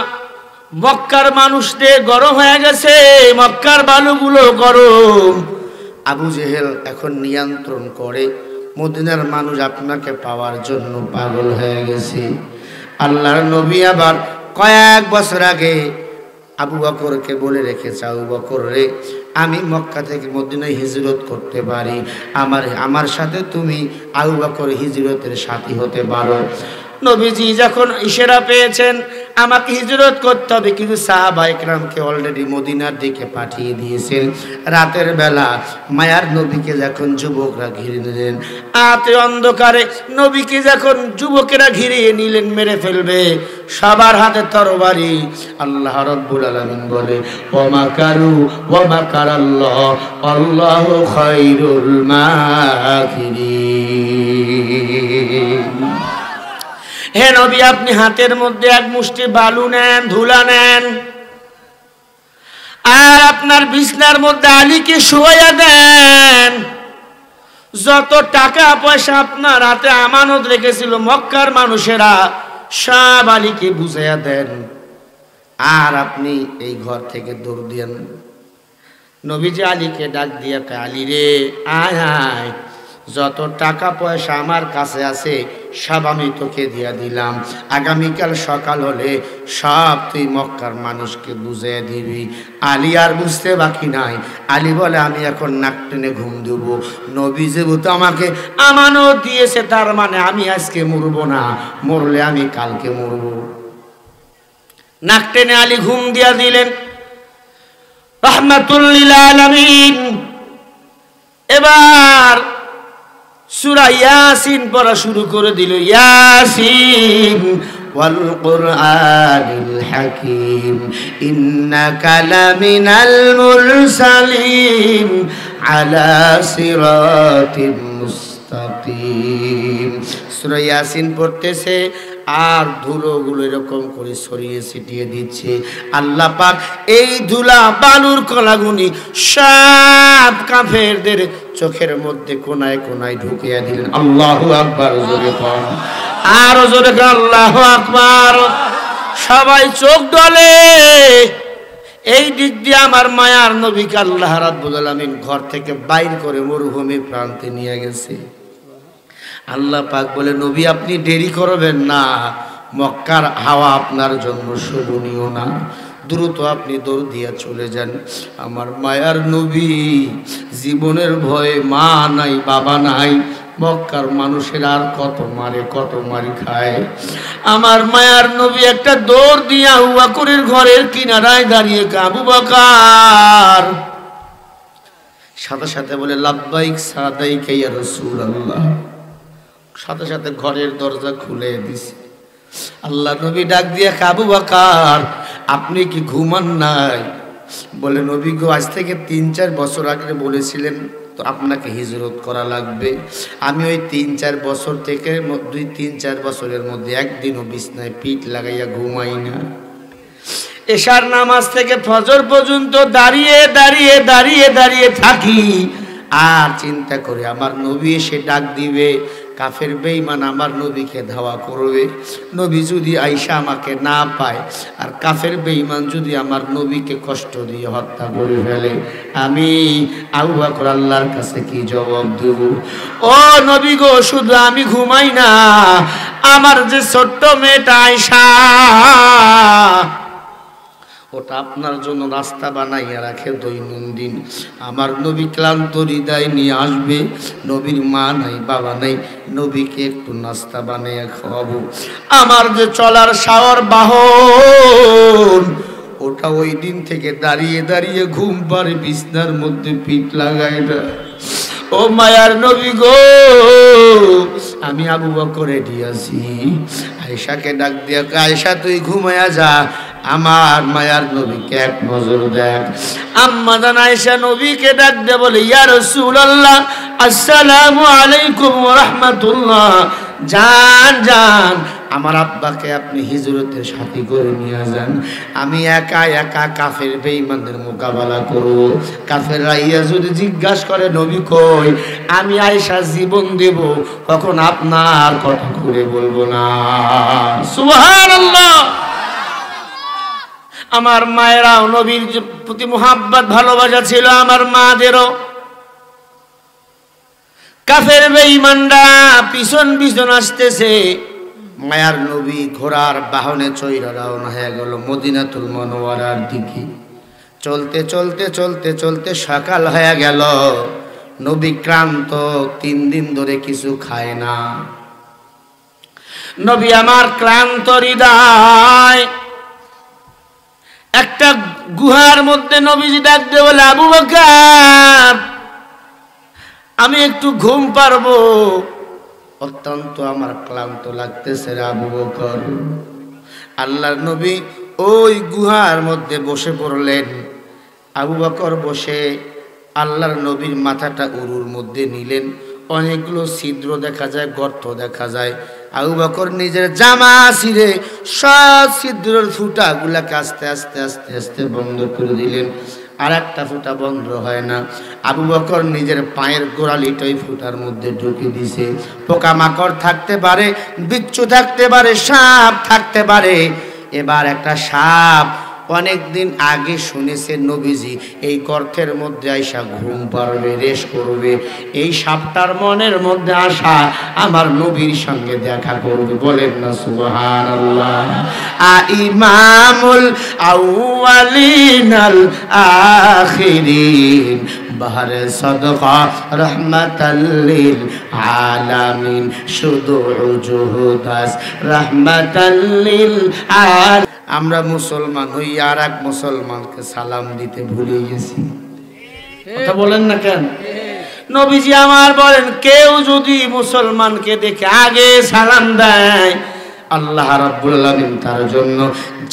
[SPEAKER 1] মক্কার মানুষদের গরম হয়ে গেছে, মক্কার বালুগুলো গরম। আবু জেহেল এখন নিয়ন্ত্রণ করে, মদিনার মানুষ আপনাকে পাওয়ার জন্য পাগল হয়ে গেছে। আল্লাহর নবী আবার কয়েক বছর আগে আবু বকরকে বলে রেখেছে, আবু বকর রে, আমি মক্কা থেকে মদিনায় হিজরত করতে পারি, আমার সাথে তুমি আবু বকর হিজরতের সাথী হতে পারো। নবীজি যখন ইশারা পেয়েছেন আমাকে হিজরত করতে হবে, কিন্তু সাহাবায়ে কেরামকে অলরেডি মদিনার দিকে পাঠিয়ে দিয়েছেন। রাতের বেলা মায়ার নবীকে যখন যুবকরা ঘিরে নিলেন, রাতে অন্ধকারে নবীকে যখন যুবকেরা ঘিরিয়ে নিলেন মেরে ফেলবে, সবার হাতে তরবারি। আল্লাহ রাব্বুল আলামিন বলে, ওয়া মাকারু ওয়া মাকারাল্লাহ আল্লাহু খায়রুল মাকিরিন। হে নবী, আপনি হাতের মধ্যে এক মুষ্টি বালু নেন, ধুলা নেন, আর আপনার বিছনার মধ্যে আলীকে শুয়াইয়া দেন। যত টাকা পয়সা আপনার হাতে আমানত রেখেছিল মক্কার মানুষেরা, সব আলীকে বুঝাইয়া দেন, আর আপনি এই ঘর থেকে দৌড় দিয়েন। নবীজি আলীকে ডাক দিয়া কয়, আলী রে, আয় আয়, যত টাকা পয়সা আমার কাছে আছে সব আমি তোকে দিয়া দিলাম। আগামীকাল সকাল হলে সব তুই মক্কার মানুষকে বুঝিয়ে দিবি। আলী আর বুঝতে বাকি নাই। আলী বলে, আমি এখন নাক টেনে ঘুম দেবো। নবী যেহেতু আমাকে আমানত দিয়েছে, তার মানে আমি আজকে মরবো না, মরলে আমি কালকে মরবো। নাক টেনে আলী ঘুম দিয়া দিলেন। রাহমাতুল লিল আলামিন। এবার সূরা ইয়াসিন পড়া শুরু করে দিল। ইয়াসিন ওয়াল কুরআনিল হাকীম ইন্নাকা লামিনাল মুরসালিন আলা সিরাতিম মুস্তাকিম। সূরা ইয়াসিন পড়তেছে আর ধুলোগুলো এরকম করে ছড়িয়ে ছিটিয়ে দিচ্ছে। আল্লাহ পাক এই ধুলা বালুর কণাগুনি সব কাফেরদের চোখের মধ্যে কোনায় কোনায় ঢুকিয়ে দিলেন। আল্লাহু আকবার, জোরে কোন, আর জোরে কোন আল্লাহু আকবার। সবাই চোখ ডলে। এই দিক দিয়ে আমার মায়ার নবীকে আল্লাহ রাব্বুল আলামিন ঘর থেকে বাইর করে মরুভূমি প্রান্তে নিয়ে গেছে। আল্লাহ পাক বলে, নবী আপনি দেরি করবেন না, মক্কার হাওয়া আপনার জন্য শোভনীয় না, দ্রুত আপনি দৌড় দিয়া চলে যান। আমার মায়ার নবী জীবনের ভয়ে, মা নাই বাবা নাই, মক্কার মানুষের আর কত মারে কত মারি খায়। আমার মায়ার নবী একটা দৌড় দিয়া আবু বকরের ঘরের কিনারায় দাঁড়িয়ে, আবু বকর, সাথে সাথে বলে, লাব্বাইক সাদাইকা ইয়া রাসূলুল্লাহ। সাথে সাথে ঘরের দরজা খুলে দিছে। আল্লাহ নবী ডাক দিয়ে, আবু বকর আপনি কি ঘুমান নাই? বলে, নবী গো, আজ থেকে ৩-৪ বছর আগে বলেছিলেন তো আপনাকে হিজরত করা লাগবে। আমি ওই ৩-৪ বছর থেকে ২-৩-৪ বছরের মধ্যে একদিনও বিছনায় পিঠ লাগাইয়া ঘুমাই না। এশার নামাজ থেকে ফজর পর্যন্ত দাঁড়িয়ে দাঁড়িয়ে দাঁড়িয়ে দাঁড়িয়ে থাকি, আর চিন্তা করে আমার নবী এসে ডাক দিবে, কাফের বেঈমান আমার নবীকে ধাওয়া করবে। নবী যদি আইসা আমাকে না পায়, আর কাফের বেঈমান যদি আমার নবীকে কষ্ট দিয়ে হত্যা করে ফেলে, আমি আবু বকর আল্লাহর কাছে কি জবাব দেব? ও নবী গো, শুধু আমি ঘুমাই না, আমার যে ছোট্ট মেয়েটা আয়েশা, ওটা আপনার জন্য নাস্তা বানাইয়া রাখে দৈনন্দিন। আমার নবী ক্লান্ত হৃদয় নিয়ে আসবে, নবীর মা নাই বাবা নাই, নবীকে একটু নাস্তা বানাইয়া খাওয়াবো। আমার যে চলার শাওয়ার বাহন, ওটা ওই দিন থেকে দাঁড়িয়ে দাঁড়িয়ে ঘুম পারে, বিছনার মধ্যে পিঠ লাগায় না। ও মায়ার নবী গো, আমি আবু বকর রেডি আছি। আয়েশাকে ডাক দিয়া, আয়েশা তুই ঘুমায়া যা, আমার মায়ার নবীকে এক নজর দেখ। আম্মা জান আয়েশা নবীকে ডাক দিয়ে বলে, ইয়া রাসূলুল্লাহ আসসালামু আলাইকুম ওয়া রাহমাতুল্লাহ। যান যান, আমার আব্বাকে আপনি হিজরতের সাথী করে নিয়ে যান, আমি একা একা কাফের বেঈমানদের মোকাবেলা করব। কাফেররা ইয়া যদি জিজ্ঞাসা করে নবী কই, আমি আয়েশা জীবন দেব, কখন আপনার কথা খুলে বলবো না। সুবহানাল্লাহ। আমার মায়েরাও নবীর প্রতি মুহাব্বত ভালোবাসা ছিল, আমার মাদেরও। কাফের বেঈমানরা পিছন পিছন আসতেছে, মায়ার নবী ঘোড়ার বাহনে চইরা রওনা হয়ে গেল মদিনাতুল মুনাওয়ারার দিকে। চলতে চলতে চলতে চলতে সকাল হয়ে গেল। নবী ক্লান্ত, 3 দিন ধরে কিছু খায় না। নবী আমার ক্লান্ত হৃদয়। একটা গুহার মধ্যে নবীজি ডাক দিয়ে বলে, আবু বকর আমি একটু ঘুম পারবো? অত্যন্ত আমার ক্লান্ত লাগতেছে রে আবু বকর। আল্লাহর নবী ওই গুহার মধ্যে বসে পড়লেন। আবু বকর বসে আল্লাহর নবীর মাথাটা উরুর মধ্যে নিলেন। অনেকগুলো ছিদ্র দেখা যায়, গর্ত দেখা যায়। আবু বকর নিজের জামা ছিঁড়ে সব ছিদ্রের ফুটাগুলাকে আস্তে আস্তে আস্তে আস্তে বন্ধ করে দিলেন। আর একটা ফুটা বন্ধ হয় না। আবু বকর নিজের পায়ের গোড়ালিটা ওই ফুটার মধ্যে ঢুকে দিছে। পোকামাকড় থাকতে পারে, বিচ্ছু থাকতে পারে, সাপ থাকতে পারে। এবার একটা সাপ অনেকদিন আগে শুনেছে নবীজি এই গর্তের মধ্যে আইসা ঘুম পারবে, রেশ করবে। এই সাপটার মনের মধ্যে আশা আমার নবীর সঙ্গে দেখা করবে। বলেন না সুবহানাল্লাহ। ইমামুল আউয়ালিন আল আখিরিন বাহরে সাদকা রহমাতাল লিল আলামিন শুধু জুহুদাস রহমাতাল লিল আলামিন। আমরা মুসলমান হই, আর এক মুসলমানকে সালাম দিতে ভুলে গেছি। কথা বলেন না কেন? নবীজি আমার বলেন, কেউ যদি মুসলমানকে দেখে আগে সালাম দেয়, আল্লাহ রাব্বুল আলামিন তার জন্য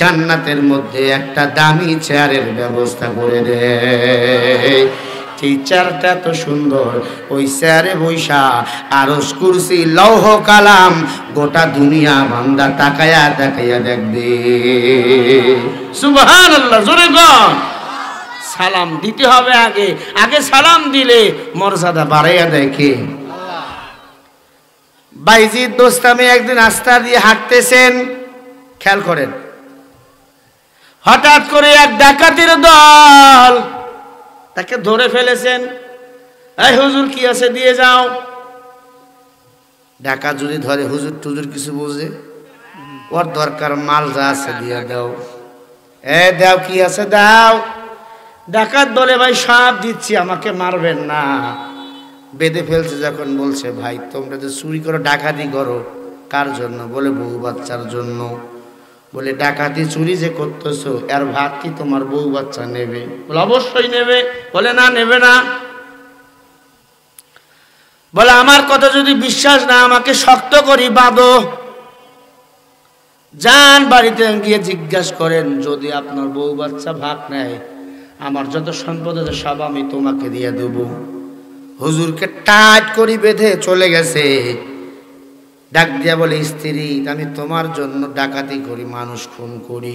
[SPEAKER 1] জান্নাতের মধ্যে একটা দামি চেয়ারের ব্যবস্থা করে দেয়। এই চেয়ারটা এত সুন্দর, ওই চেয়ারে বৈশা আরশ কুরসি লৌহ কালাম গোটা দুনিয়া বান্দা তাকায়া তাকায়া দেখবে। সুবহানাল্লাহ। জোরে গণ। সালাম দিতে হবে আগে, আগে সালাম দিলে মর্যাদা বাড়াইয়া দেখে বাইজিদ দোস্তামি একদিন রাস্তা দিয়ে হাঁটতেছেন, খেয়াল করেন, হঠাৎ করে এক ডাকাতের দল তাকে ধরে ফেলেছেন। এই হুজুর কি আছে দিয়ে যাও। ডাকাত যদি ধরে হুজুর টুজুর কিছু বুঝে, ওর দরকার মাল যা আছে দিয়ে দাও। দাও কি আছে দাও। ডাকাত বলে, ভাই সব দিচ্ছি, আমাকে মারবেন না। বেঁধে ফেলছে যখন বলছে, ভাই তোমরা যে চুরি করো ডাকাতি করো কার জন্য? বলে বউ বাচ্চার জন্য। বলে ডাকাতি চুরি যে করতেছো এর ভাগ কি তোমার বউ বাচ্চা নেবে? বলে অবশ্যই নেবে। বলে না, নেবে না। বলে আমার কথা যদি বিশ্বাস না, আমাকে শক্ত করি বাঁধো, যান বাড়িতে গিয়ে জিজ্ঞাসা করেন, যদি আপনার বউ বাচ্চা ভাগ নেয় আমার যত সম্পদ আছে সব আমি তোমাকে দিয়ে দেব। হুজুরকে টাইট করে বেঁধে চলে গেছে। ডাক দিয়া বলে, স্ত্রী আমি তোমার জন্য ডাকাতি করি, মানুষ খুন করি,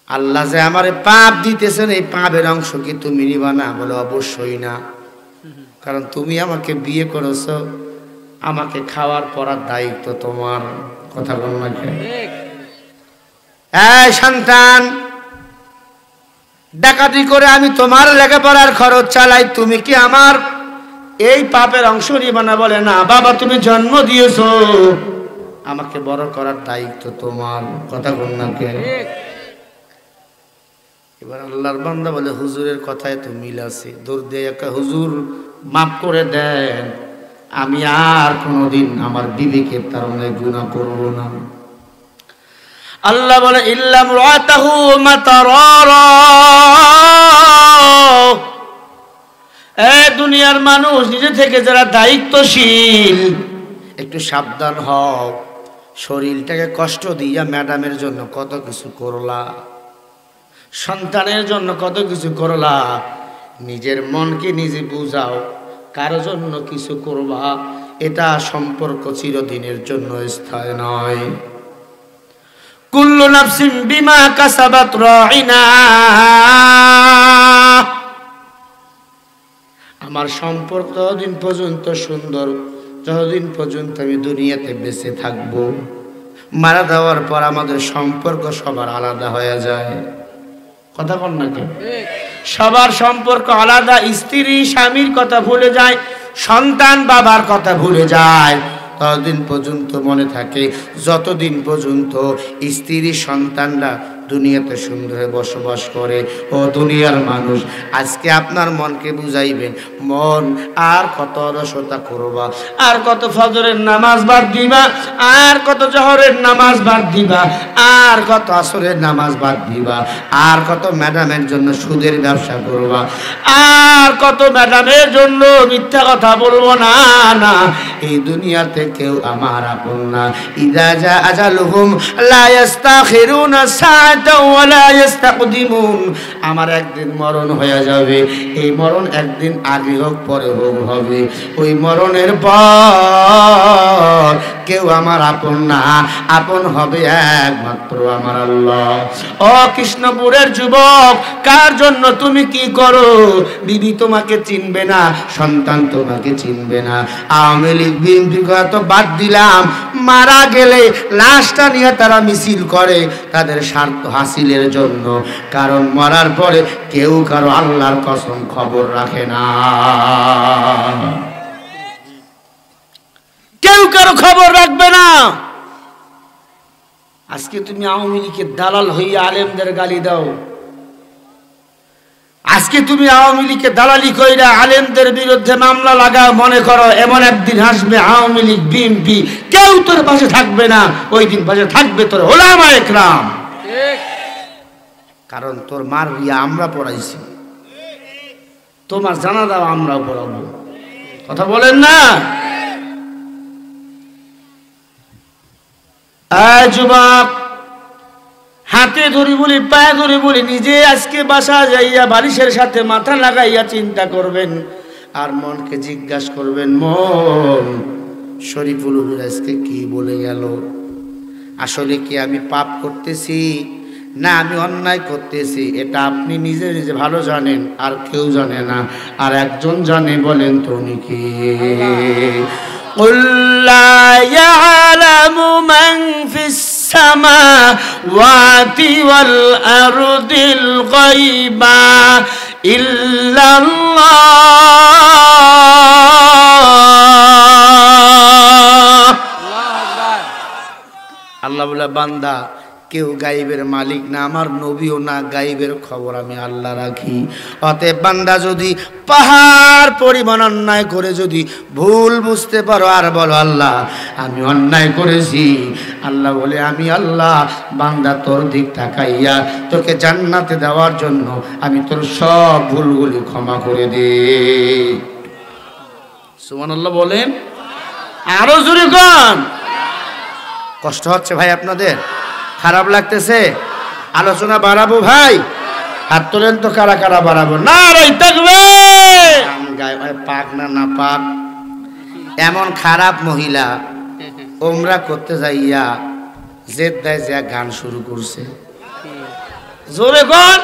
[SPEAKER 1] আল্লাহ যে আমারে পাপ দিতেছেন এই পাপের অংশ কি তুমি নিবা না? বলে অবশ্যই না, কারণ তুমি আমাকে বিয়ে করেছো, আমাকে খাওয়ার পরার দায়িত্ব তোমার। কথা বল না কেন? এই সন্তান, ডাকাতি করে আমি তোমার লেখাপড়ার খরচ চালাই, তুমি কি আমার এই পাপের অংশ নিবা না? বলে না বাবা, তুমি জন্ম দিয়েছো, আমাকে বড় করার দায়িত্ব তোমার। কথা বল না কেন? এবার আল্লাহর বান্দা বলে, হুজুরের কথায় তো মিল আছে। দৌড় দিয়ে একটা, হুজুর মাফ করে দেন, আমি আর কোনোদিন আমার বিবেকের তারণে গুনাহ করব না। আল্লাহ বলে, ইল্লা মুরাতাহু মাতারারা, দুনিয়ার মানুষ, নিজে থেকে যারা দায়িত্বশীল একটু সাবধান হও। শরীরটাকে কষ্ট দিয়া ম্যাডামের জন্য কত কিছু করলা, সন্তানের জন্য কত কিছু করলা, নিজের মনকে নিজে বুঝাও। কারো জন্য কিছু করবা, এটা সম্পর্ক চিরদিনের জন্য স্থায়ী নয়। কুল্লু নাফসিন বিমা কাসাবাত রাইনা। আমার সম্পর্ক ততদিন পর্যন্ত সুন্দর যতদিন পর্যন্ত আমি দুনিয়াতে বেঁচে থাকব। মারা যাওয়ার পর আমাদের সম্পর্ক সবার আলাদা হয়ে যায়। কথা বল না কেন? সবার সম্পর্ক আলাদা। স্ত্রী স্বামীর কথা ভুলে যায়, সন্তান বাবার কথা ভুলে যায়। ততদিন পর্যন্ত মনে থাকে যতদিন পর্যন্ত স্ত্রী সন্তানরা দুনিয়াতে সুন্দর বসবাস করে। ও দুনিয়ার মানুষ, আজকে আপনার মনকে বুঝাইবেন, মন আর কত অলসতা করবা, আর কত ফজরের নামাজ বাদ দিবা, আর কত জোহরের নামাজ বাদ দিবা, আর কত আসরের নামাজ বাদ দিবা, আর কত ম্যাডামের জন্য সুদের ব্যবসা করবা, আর কত ম্যাডামের জন্য মিথ্যা কথা বলবো। না না, এই দুনিয়াতে কেউ আমার আপন না। ইযা জা আজালুহুম লা ইস্তাখিরুনা সাআতাও ওয়া লা ইস্তাকদিমুন। আমার একদিন মরণ হয়ে যাবে, এই মরণ একদিন আগে হোক পরে হোক হবে। ওই মরণের পর কেউ আমার আপন না, আপন হবে একমাত্র আমার আল্লাহ। ও কৃষ্ণপুরের যুবক, কার জন্য তুমি কি করো? বিবি তোমাকে চিনবে না, সন্তান তোমাকে চিনবে না। আওয়ামী লীগ বিএনপি তো বাদ দিলাম, মারা গেলে লাশটা নিয়ে তারা মিছিল করে তাদের স্বার্থ হাসিলের জন্য। কারণ মরার পরে কেউ কারো আল্লাহর কসম খবর রাখে না, কেউ কারো খবর রাখবে না। আজকে তুমি আওয়ামী লীগের দালাল হইয়া আলেমদের গালি দাও। আজকে তুমি আওয়ামী লীগকে দালালি কইরা আলেমদের বিরুদ্ধে মামলা লাগাও। মনে করো এমন একদিন আসবে আওয়ামী লীগ বিএনপি কেউ তোর পাশে থাকবে না, ওই দিন পাশে থাকবে তোর উলামায়ে কেরাম। কারণ তোর মার বিয়া আমরা পড়াইছি, তোমার জানাজাও আমরা পড়াবো। কথা বলেন না? যুবক, হাতে ধরি বলি, পায়ে ধরি বলি, নিজে আজকে বাসা যাইয়া বালিশের সাথে মাথা লাগাইয়া চিন্তা করবেন আর মনকে জিজ্ঞাসা করবেন, মন শরীফুল হুজুর আজকে কি বলে গেল? আসলে কি আমি পাপ করতেছি না আমি অন্যায় করতেছি? এটা আপনি নিজে নিজে ভালো জানেন, আর কেউ জানে না। আর একজন জানে, বলেন তো উনি কি? قُل لا يعلم من في السماوات والأرض الغيب إلا الله। আল্লাহ বলে, বান্দা কেউ গাইবের মালিক না, আমার নবীও না, গাইবের খবর আমি আল্লাহ রাখি। অতএব বান্দা যদি পাহাড় পরিমাণ অন্যায় করে যদি ভুল বুঝতে পারো আর বলো আল্লাহ আমি অন্যায় করেছি, আল্লাহ বলে আমি আল্লাহ বান্দা তোর দিক তাকাইয়া তোকে জান্নাতে দেওয়ার জন্য আমি তোর সব ভুলগুলি ক্ষমা করে দিই। সুবহানাল্লাহ বলেন, আরো জোরে কোন। কষ্ট হচ্ছে ভাই আপনাদের? খারাপ লাগতেছে? আলোচনা বাড়াবো ভাই? হাত তোলেন তো, কারা কারা বাড়াবো? না রে তাকবীর! পাক না না পাক। এমন খারাপ মহিলা ওমরা করতে যাইয়া জেদ্দায় যে গান শুরু করছে। জোরে কোন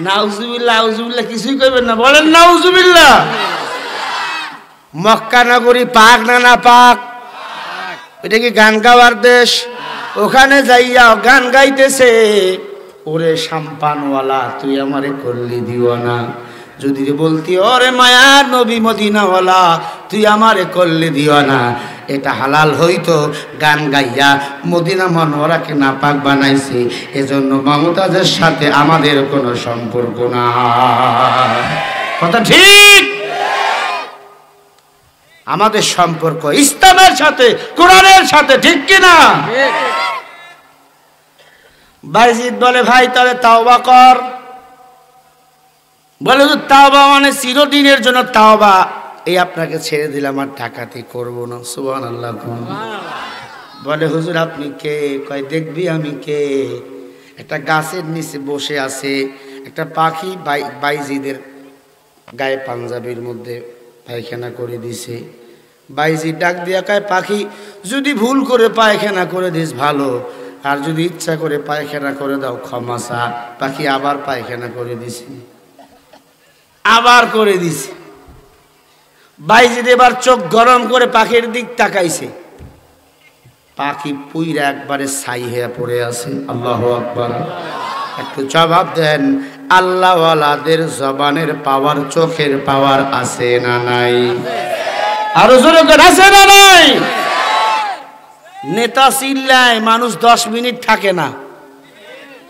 [SPEAKER 1] নাউজুবিল্লাহ। আউজুবিল্লাহ কিছুই কইবেন না, বলেন নাউজুবিল্লাহ। মক্কা নগরী পাক না না পাক? এটা কি গান গাওয়ার দেশ? ওখানে যাইয়া গান গাইতেছে, ওরে শাম্পানওয়ালা তুই আমারে করলি দিওয়ানা, যদি বলতি ওরে মায়া নবী মদিনাওয়ালা তুই আমারে করলি দিওয়ানা, এটা হালাল হইতো। গান গাইয়া মদিনা মনোয়ারাকে নাপাক বানাইছে, এজন্য মমতাজের সাথে আমাদের কোনো সম্পর্ক না। কথা ঠিক? আমাদের সম্পর্ক ইসলামের সাথে, কোরআনের সাথে, ঠিক কিনা? বাইজিদ বলে, ভাই তাহলে তাওবা কর। বলে হুজুর তাওবা মানে চিরদিনের জন্য তাওবা, এই আপনাকে ছেড়ে দিলাম আর ডাকাতি করবো না। সুবহানাল্লাহ। বলে হুজুর আপনি কে? কয় দেখবি আমি কে। একটা গাছের নিচে বসে আছে, একটা পাখি বাইজিদের গায়ে পাঞ্জাবির মধ্যে পায়খানা করে দিছে। বাইজি ডাক দিয়া কয় পাখি যদি ভুল করে পায়খানা করে দিস ভালো, আর যদি ইচ্ছা করে পায়খানা করে দাও ক্ষমা চা। পাখি আবার পায়খানা করে দিছে, আবার করে দিছে। বাইজিদ এবার চোখ গরম করে পাখির দিক তাকাইছে, পাখি পুইরা একবারে ছাই হয়ে পড়ে আছে। আল্লাহু আকবার। একটু জবাব দেন, আল্লাহওয়ালাদের জবানের পাওয়ার, চোখের পাওয়ার আছে না নাই? আরো জোরে করে আছে না নাই? নেতা চিল্লায়, মানুষ 10 মিনিট থাকে না।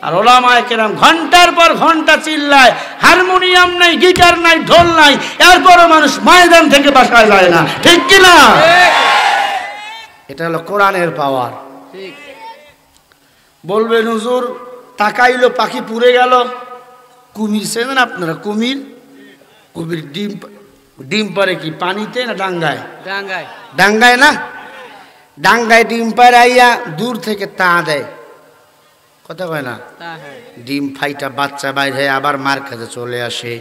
[SPEAKER 1] আর ওলামায়ে কেরাম ঘন্টার পর ঘন্টা চিল্লায়, হারমোনিয়াম নাই, গিটার নাই, ঢোল নাই, এরপরও মানুষ ময়দান থেকে বাসায় যায় না। ঠিক কিনা? এটা হলো কোরআনের পাওয়ার। বলবেন হুজুর তাকাইলো পাখি পুড়ে গেল। কুমির চেনেন আপনারা? কুমির, কুমির ডিম পারে কি পানিতে না ডাঙ্গায়? ডাঙ্গায়। ডাঙ্গায় না, ডাঙ্গায় ডিম পাড়াইয়া দূর থেকে তা দেয়, কথা কয় না? ডিম ফাইটা বাচ্চা বাইরে আবার মার কাছে চলে আসে।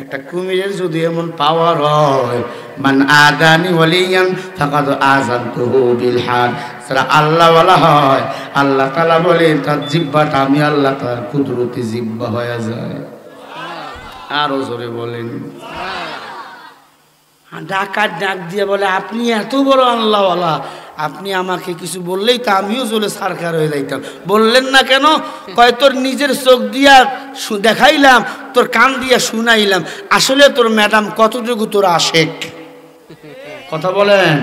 [SPEAKER 1] একটা কুমিরের যদি এমন পাওয়ার হয়, মান আদানি ওয়ালিয়ান ফাকাদ আযানতুহু বিল হার, যারা আল্লাহ ওয়ালা হয় আল্লাহ তাআলা বলেন তার জিহ্বাটা আমি আল্লাহ তাআলার কুদরতি জিহ্বা হয়ে যায়। আরো জোরে বলেন। ডাকাত ডাক দিয়ে বলে আপনি এত বড় আল্লাহ ওয়ালা, আপনি আমাকে কিছু বললেই তা আমিও চলে সরকার হয়ে যাইতাম। বললেন না কেন? কয় তোর নিজের চোখ দিয়া দেখাইলাম, তোর কান দিয়া শুনাইলাম, আসলে তোর ম্যাডাম কতটুকু তোর আশেক। কথা বলেন।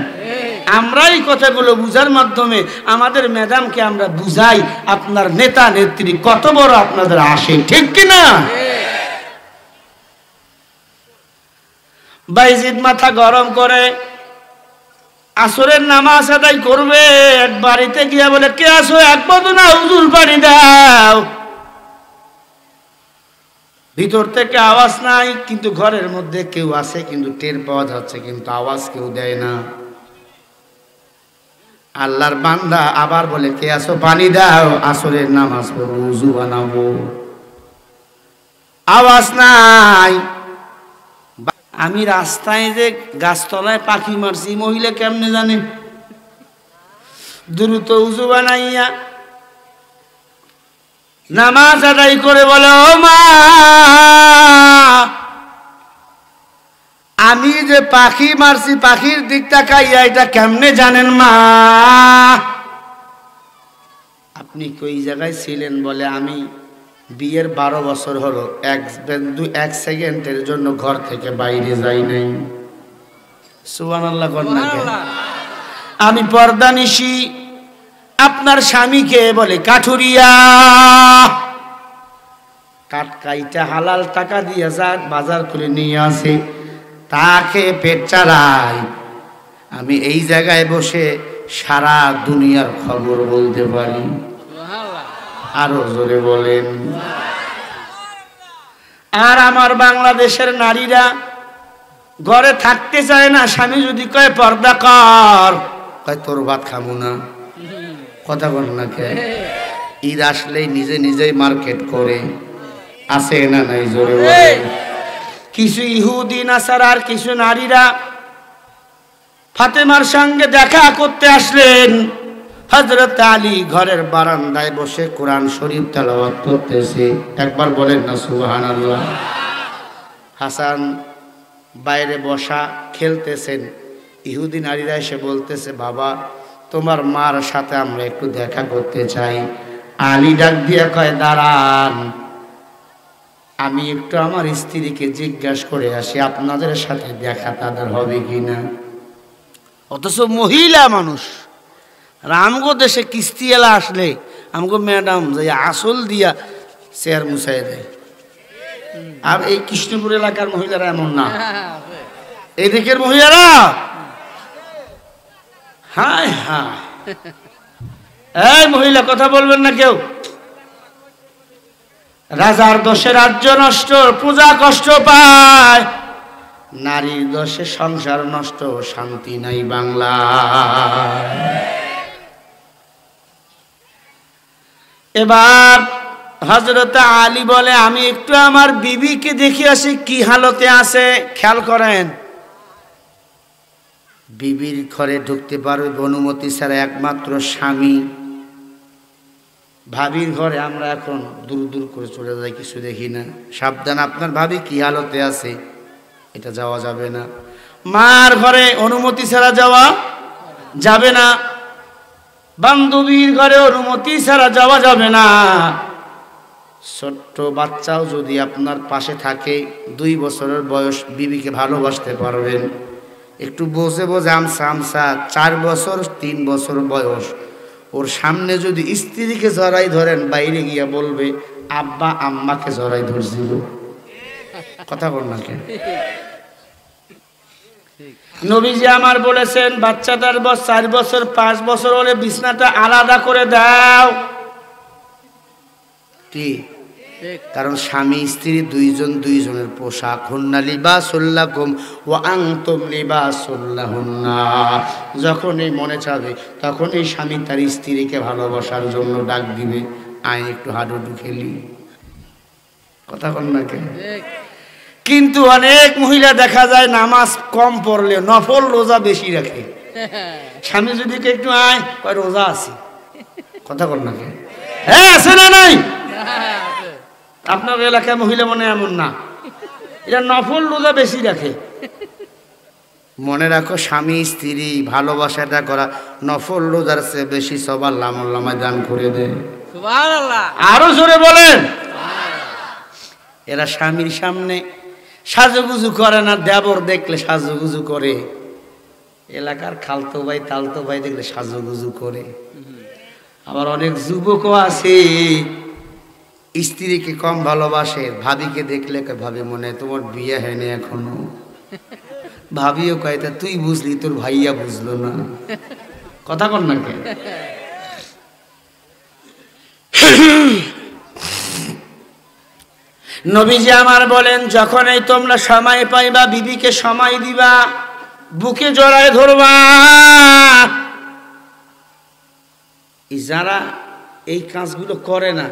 [SPEAKER 1] আমরা এই কথাগুলো বুঝার মাধ্যমে আমাদের ম্যাডামকে আমরা বুঝাই আপনার নেতা নেত্রী কত বড় আপনাদের আশেক। ঠিক কিনা? বাইজিদ মাথা গরম করে আসরের নামাজ আদায় করবে, এক বাড়িতে গিয়া বলে কে আসো? এক বধু না হুজুর পানি দাও। ভিতর থেকে আওয়াজ নাই, কিন্তু ঘরের মধ্যে কেউ আছে, কিন্তু টের পাওয়া যাচ্ছে, কিন্তু আওয়াজ কেউ দেয় না। আল্লাহর বান্দা আবার বলে কে আসো? পানি দাও, আসরের নামাজ পড়বো, উযু বানাবো। আওয়াজ নাই। আমি রাস্তায় যে গাছতলায় পাখি মারছি, মহিলা কেমনে জানে? দ্রুত উযু বানাইয়া নামাজ আদায় করে বলে ও মা, আমি যে পাখি মারছি পাখির দিক তাকাইয়া এটা কেমনে জানেন মা? আপনি কই জায়গায় ছিলেন? বলে আমি বিয়ের 12 বছর হলো, এক সেকেন্ডের জন্য ঘর থেকে বাইরে যাই নাই। সুবহানাল্লাহ। আমি পর্দানিশি। আপনার স্বামীকে বলে কাঠুরিয়া, কাটকাইটা হালাল টাকা দিয়ে যাক বাজার করে নিয়ে আসে, তাকে পেট চালাই। আমি এই জায়গায় বসে সারা দুনিয়ার খবর বলতে পারি। আরো জোরে বলেন। আর আমার বাংলাদেশের নারীরা ঘরে থাকতে চায় না, স্বামী যদি কয় পর্দা কর, কয় তোর ভাত খাবো না। কথা বল না কে? ঈদ আসলেই নিজে নিজেই মার্কেট করে, আছে না নাই? জোরে বলেন। কিছু ইহুদি নাসারার কিছু নারীরা ফাতেমার সঙ্গে দেখা করতে আসলেন। হযরত আলী ঘরের বারান্দায় বসে কোরআন শরীফ তেলাওয়াত করতেছে। একবার বলেন না সুবহানাল্লাহ। হাসান বাইরে বসা খেলতেছেন। ইহুদি নারীরা এসে বলতেছে বাবা তোমার মার সাথে আমরা একটু দেখা করতে চাই। আলী ডাক দিয়ে কয় দাঁড়ান, আমি একটু আমার স্ত্রীকে জিজ্ঞাসা করে আসি আপনাদের সাথে দেখা তাদের হবে কিনা। অথচ মহিলা মানুষ। আমগো দেশে কিস্তিওয়ালা আসলে আমগো ম্যাডাম যে আসল দিয়া চেয়ার মুছাই দেয়। আর এই কৃষ্ণপুর এলাকার মহিলারা এমন না। এই দিকের মহিলারা হায় হায়, এই মহিলা কথা বলবেন না কেউ। রাজার দোষে রাজ্য নষ্ট, প্রজা কষ্ট পায়, নারীর দোষে সংসার নষ্ট, শান্তি নাই বাংলা। এবার হযরত আলী বলে আমি একটু আমার বিবিকে দেখে আসি কি হালতে আছে। খেয়াল করেন, বিবির ঘরে ঢুকতে পারবে অনুমতি ছাড়া একমাত্র স্বামী। ভাবির ঘরে আমরা এখন দূর দূর করে চলে যাই, কিছু দেখি না। সাবধান, আপনার ভাবি কি হালতে আছে এটা যাওয়া যাবে না। মার ঘরে অনুমতি ছাড়া যাওয়া যাবে না, বান্ধবীর ঘরে অনুমতি ছাড়া যাওয়া যাবে না। ছোট্ট বাচ্চাও যদি আপনার পাশে থাকে, 2 বছরের বয়স, বিবিকে ভালোবাসতে পারবেন। একটু বসে বসে আমসা আমসা 4 বছর 3 বছর বয়স, ওর সামনে যদি স্ত্রীকে জড়াই ধরেন, বাইরে গিয়া বলবে আব্বা আম্মাকে জড়াই ধরছিল। কথা বল না কেন? নবীজি আমার বলেছেন বাচ্চাটার বয়স 4 বছর 5 বছর হলে বিছনাটা আলাদা করে দাও। কি? কারণ স্বামী স্ত্রী দুইজনের পোশাক। হুন্না লিবাসুল লাকুম ওয়া আনতুম লিবাসুল লাহুন্না। যখনই মনে চাবে তখনই স্বামী তার স্ত্রীকে ভালোবাসার জন্য ডাক দিবে, আয় একটু হাডুডু খেলি। কথা বল না কেন? কিন্তু অনেক মহিলা দেখা যায় নামাজ কম পড়লে নফল রোজা বেশি রাখে। স্বামী যদি একটু আয় কয় রোজা আছে। কথা বল না কেন? হ্যাঁ, আছে না নাই? আপনার এলাকায় মহিলা মনে এমন না, এটা নফল রোজা বেশি রাখে। মনে রাখো, স্বামী স্ত্রী ভালোবাসাটা করা নফল রোজার চেয়ে বেশি সব আল্লাহ মোল্লামায় দান করে দেয়। সুবহানাল্লাহ। আরো জোরে বলেন। এরা স্বামীর সামনে সাজুগুজু করে না, দেবর দেখলে সাজুগুজু করে, এলাকার খালতো ভাই তালতো ভাই দেখলে সাজুগুজু করে। আবার অনেক যুবকও আছে স্ত্রীকে কম ভালোবাসে, ভাবিকে দেখলে ভাবি মনে তোমার বিয়ে হয়নি এখনো। ভাবিও কয় তা তুই বুঝলি, তোর ভাইয়া বুঝলো না। কথা কর না কে? নবীজি আমার বলেন যখনই তোমরা সময় পাইবা বিবিকে সময় দিবা, বুকে জড়ায় ধরবা। যারা এই কাজগুলো করে না,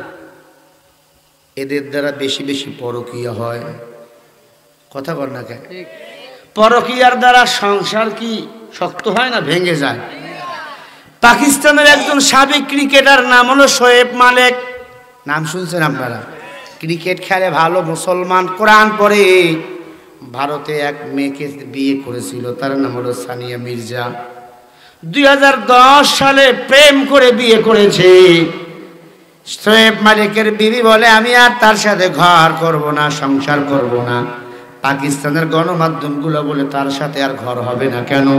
[SPEAKER 1] এদের দ্বারা বেশি বেশি পরকীয়া হয়। কথা বল না কেন? পরকীয়ার দ্বারা সংসার কি শক্ত হয় না, ভেঙে যায়। পাকিস্তানের একজন সাবেক ক্রিকেটার নাম হলো শোয়েব মালিক, নাম শুনছেন আপনারা? ক্রিকেট খেলে ভালো, মুসলমান, কোরআন পড়ে। ভারতে এক মেয়েকে বিয়ে করেছিল, তার নাম হলো সানিয়া মির্জা। 2010 সালে প্রেম করে বিয়ে করেছে। শোয়েব মালিকের বিবি বলে আমি আর তার সাথে ঘর করব না, সংসার করব না। পাকিস্তানের গণমাধ্যমগুলো বলে তার সাথে আর ঘর হবে না। কেন?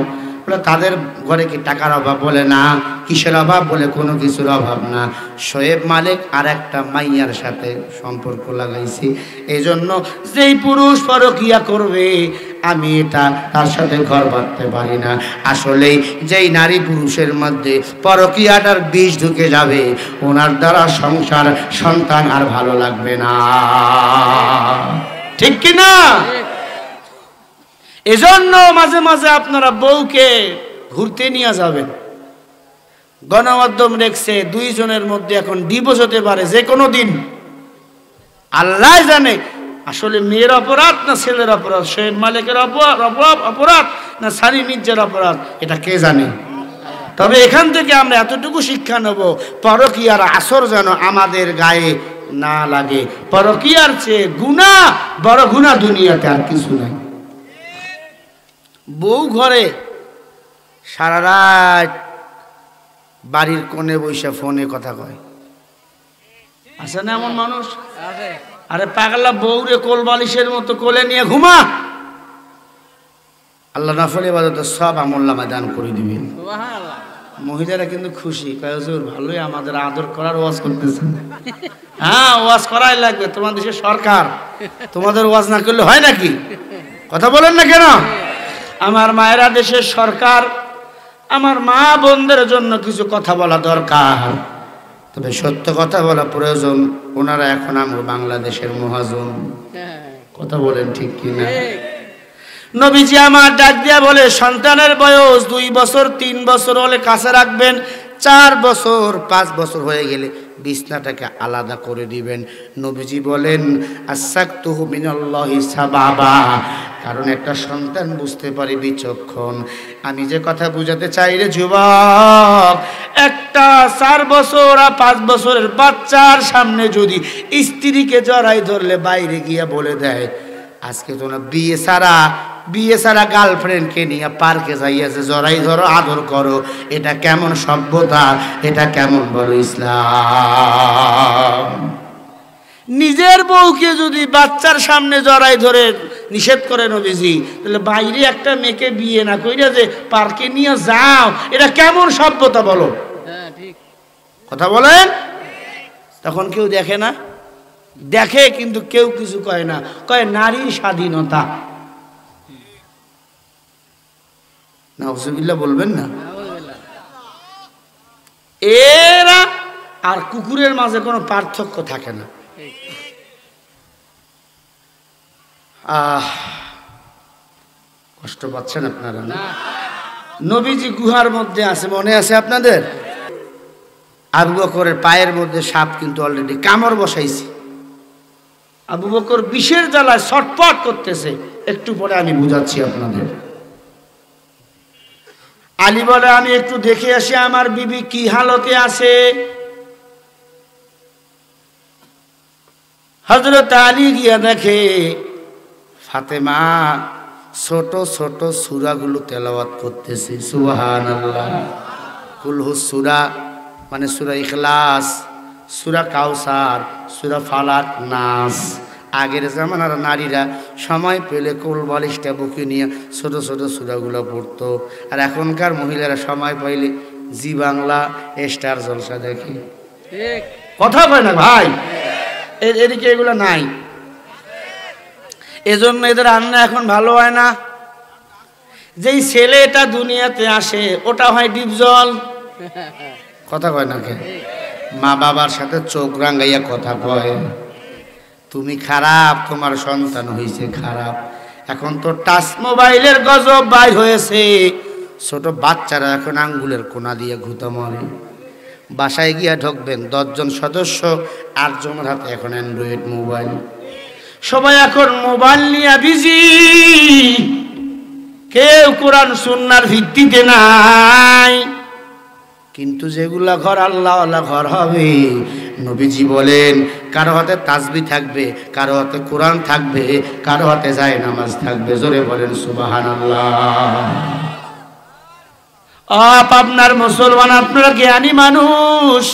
[SPEAKER 1] বলে তাদের ঘরে কি টাকার অভাব? বলে না। কিসের অভাব? বলে কোনো কিছুর অভাব না। শোয়েব মালিক আর একটা মাইয়ার সাথে সম্পর্ক লাগাইছে, এই জন্য যেই পুরুষ পরকীয়া করবে আমি এটা তার সাথে ঘর বাঁধতে পারি না। আসলে যেই নারী পুরুষের মধ্যে পরকীয়াটার বিষ ঢুকে যাবে, ওনার দ্বারা সংসার সন্তান আর ভালো লাগবে না। ঠিক কিনা? এজন্য মাঝে মাঝে আপনারা বউকে ঘুরতে নিয়ে যাবেন। গণমাধ্যম দেখছে 2 জনের মধ্যে এখন ডিভোর্স হতে পারে যে কোনো দিন। আল্লাহ জানে আসলে মেয়ের অপরাধ না ছেলের অপরাধ, শোয়েব মালিকের অপরাধ না সানি মির্জার অপরাধ, এটা কে জানে। তবে এখান থেকে আমরা এতটুকু শিক্ষা নেব, পরকীয়ার আসর যেন আমাদের গায়ে না লাগে। পরকীয়ার চেয়ে গুনাহ, বড় গুনাহ দুনিয়াতে আর কিছু নাই। বউ ঘরে সারা রাত বাড়ির কোণে বৈশা ফোনে কথা কয়, আছে না এমন মানুষ? আরে পাগলা বউরে কোল বালিশের মতো কোলে নিয়ে ঘুমা, আল্লাহ নফল ইবাদত সব আমলনামায় দান করে দিবেন। মহিলারা কিন্তু খুশি, কয় হুজুর ভালোই আমাদের আদর করার ওয়াজ করতেছেন। হ্যাঁ, ওয়াজ করাই লাগবে, তোমাদের দেশের সরকার, তোমাদের ওয়াজ না করলে হয় নাকি? কথা বলেন না কেন? আমার মায়েরা দেশের সরকার, আমার মা বোনদের জন্য কিছু কথা বলা দরকার। তবে সত্য কথা বলা প্রয়োজন, ওনারা এখন আমরা বাংলাদেশের মহাজন। কথা বলেন ঠিক কিনা? নবীজি আমার ডাক দিয়া বলে, সন্তানের বয়স 2 বছর 3 বছর হলে কাছে রাখবেন, 4 বছর 5 বছর হয়ে গেলে বিছনাটাকে আলাদা করে দিবেন। নবীজি বলেন আসাকতুহু মিনাল্লাহি সাবাবা, কারণ একটা সন্তান বুঝতে পারে বিচক্ষণ। আমি যে কথা বুঝাতে চাই রে যুবক, একটা 4 বছর আর 5 বছরের বাচ্চার সামনে যদি স্ত্রীকে জড়াই ধরলে বাইরে গিয়া বলে দেয়, আজকে তো না বিয়ে সারা গার্লফ্রেন্ডকে নিয়ে পার্কে যাইয়াছে, জড়াই ধরো আদর করো, এটা কেমন সভ্যতা? এটা কেমন বলো ইসলাম? নিজের বউকে যদি বাচ্চার সামনে জড়াই ধরে নিষেধ করে নবীজি, তাহলে বাইরে একটা মেয়েকে বিয়ে না কইরা যে পার্কে নিয়ে যাও, এটা কেমন সভ্যতা বলো? কথা বলেন। তখন কেউ দেখে না? দেখে, কিন্তু কেউ কিছু কয় না, কয় নারীর স্বাধীনতা। নাউজুবিল্লাহ বলবেন না? এরা আর কুকুরের মাঝে কোনো পার্থক্য থাকে না। কষ্ট পাচ্ছেন আপনারা না? নবীজি গুহার মধ্যে আছে, মনে আছে আপনাদের? আবু বকরের পায়ের মধ্যে সাপ কিন্তু অলরেডি কামড় বসাইছে। আবু বকর বিষের জ্বালায় ছটফট করতেছে, একটু পরে আমি বুঝাচ্ছি আপনাদের। আলী বলে, আমি একটু দেখে আসি আমার বিবি কি হালতে আছে। হযরত আলী গিয়া দেখে ফাতেমা ছোট ছোট সূরাগুলো তেলাওয়াত করতেছে। সুবহানাল্লাহ। কুলহুস সূরা মানে সূরা ইখলাস, সূরা কাউসার, সূরা ফালাক, নাস। আগের জামানার নারীরা সময় পেলে কোল বালিশটা বুকে নিয়ে ছোট ছোট সূরাগুলো পড়তো, আর এখনকার মহিলারা সময় পাইলে জি বাংলা, স্টার জলসা দেখে। কথা কয় না ভাই? এদিকে এগুলো নাই, এজন্য এদের রান্না এখন ভালো হয় না। যেই ছেলেটা দুনিয়াতে আসে ওটা হয় ডিপজল। কথা কয় না? মা বাবার সাথে চোখ রাঙাইয়া কথা কয়, তুমি খারাপ, তোমার সন্তান হয়েছে খারাপ। এখন তো টাচ মোবাইলের গজব বাইর হয়েছে, ছোট বাচ্চারা এখন আঙ্গুলের কোনা দিয়ে ঘুতো মারে। বাসায় গিয়া ঢুকবেন 10 জন সদস্য, 8 জনের হাতে এখন অ্যান্ড্রয়েড মোবাইল। সবাই এখন মোবাইল নিয়ে বিজি, কেউ কোরআন সুন্নাহর ভিত্তিতে নাই। কিন্তু যেগুলা ঘর আল্লাহওয়ালা ঘর হবে, নবীজি বলেন কারো হাতে তাসবিহ থাকবে, কারো হাতে কোরআন থাকবে, কারো হাতে যায় নামাজ থাকবে। জোরে বলেন সুবহানাল্লাহ। আপনার মুসলমান, আপনারা জ্ঞানী মানুষ,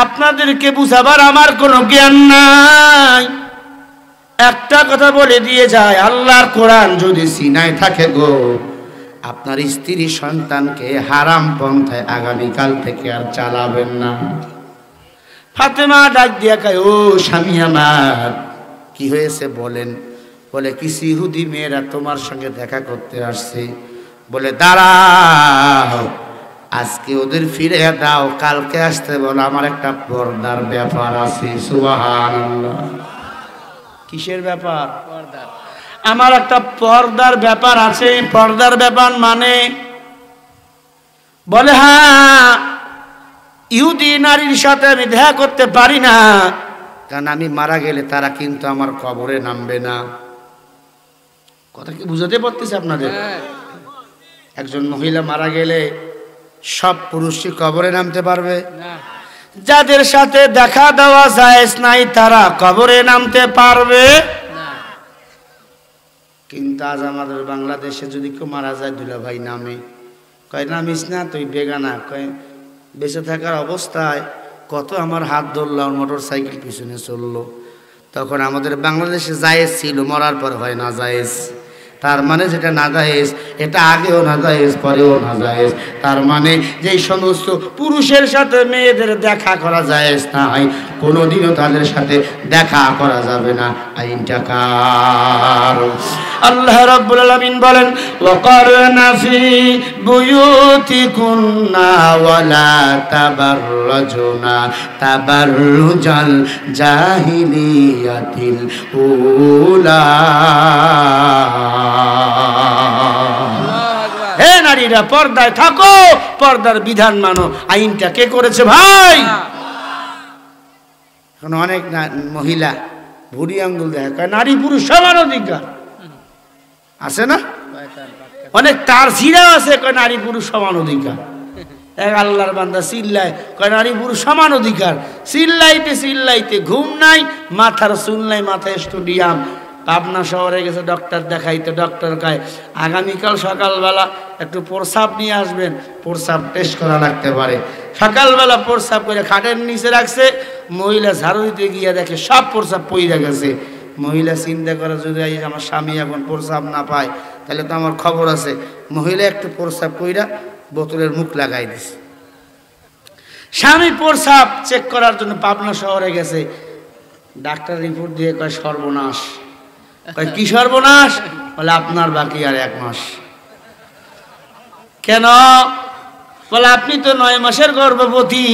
[SPEAKER 1] আপনাদেরকে বুঝাবার আমার কোনো জ্ঞান নাই। একটা কথা বলে দিয়ে যায়, আল্লাহর কোরআন যদি সিনায় থাকে গো, আপনার স্ত্রী সন্তানকে হারাম পন্থায় আগামীকাল থেকে আর চালাবেন না। ফাতেমা ডাক দিয়া কয়, ও স্বামী আমার, কি হয়েছে বলেন? বলে, কিছু ইহুদি মেয়েরা তোমার সঙ্গে দেখা করতে আসছে। বলে, দাঁড়াও, আজকে ওদের ফিরে দাও, কালকে আসতে বলো, আমার একটা পর্দার ব্যাপার আছে। সুবহানাল্লাহ। কিসের ব্যাপার? পর্দার। আমার একটা পর্দার ব্যাপার আছে। পর্দার ব্যাপার মানে? বলে, হ্যাঁ, ইহুদি নারীর সাথে আমি দেখা করতে পারি না, কারণ আমি মারা গেলে তারা কিন্তু আমার কবরে নামবে না। কথা কি বুঝাতে পারতেছে আপনাদের? একজন মহিলা মারা গেলে সব পুরুষই কবরে নামতে পারবে না। যাদের সাথে দেখা দেওয়া জায়েজ নাই তারা কবরে নামতে পারবে না। কিন্তু আজ আমাদের বাংলাদেশে যদি কেউ মারা যায়, দুলা ভাই নামে, কয় নামিস না, তুই বেগানা। কয় বেঁচে থাকার অবস্থায় কত আমার হাত ধরলাম, মোটর সাইকেল পিছনে চললো। তখন আমাদের বাংলাদেশে জায়েজ ছিল, মরার পর হয় না জায়েজ। তার মানে যেটা নাজায়েজ এটা আগেও নাজায়েজ পরেও নাজায়েজ। তার মানে যেই সমস্ত পুরুষের সাথে মেয়েদের দেখা করা জায়েজ নাই, কোনোদিনও তাদের সাথে দেখা করা যাবে না। আইনটা কার? আল্লাহ রাব্বুল আলামিন বলেন ওয়াকারনা ফি বুয়ুতিকুন্না ওয়ালা তাবাররাজুনা তাবাররুজাল জাহিলিয়াতিল উলা। হে নারীরা পর্দায় থাকো, পর্দার বিধান মানো। আইনটা কে করেছে ভাই? এখন অনেক মহিলা ভুড়ি আঙ্গুল দেখায় নারী পুরুষ সমান অধিকার আছে না? অনেক তার ছিঁড়া আছে কয় নারী পুরুষ সমান অধিকার। এক আল্লাহর বান্দা চিল্লায় কয় নারী পুরুষ সমান অধিকার। চিল্লাইতে চিল্লাইতে ঘুম নাই, মাথার চুল নাই, মাথায় স্টুডিয়াম। পাবনা শহরে গেছে ডক্টর দেখাইতে, ডক্টর কয় আগামীকাল সকালবেলা একটু প্রস্রাব নিয়ে আসবেন, প্রস্রাব টেস্ট করা লাগতে পারে। সকালবেলা প্রস্রাব করে খাটের নিচে রাখছে, মহিলা ঝাড়ু দিতে গিয়ে দেখে সব প্রস্রাব পইরা গেছে। মহিলা চিন্তা করে যদি আমার স্বামী এখন প্রস্রাব না পায় তাহলে তো আমার খবর আছে। মহিলা একটু প্রস্রাব কইরা বোতলের মুখ লাগাই দিছে। স্বামী প্রস্রাব চেক করার জন্য পাবনা শহরে গেছে, ডাক্তার রিপোর্ট দিয়ে কয় সর্বনাশ। কয় কি সর্বনাশ? বলে আপনার বাকি আর 1 মাস। কেন? বলে আপনি তো 9 মাসের গর্ভবতী।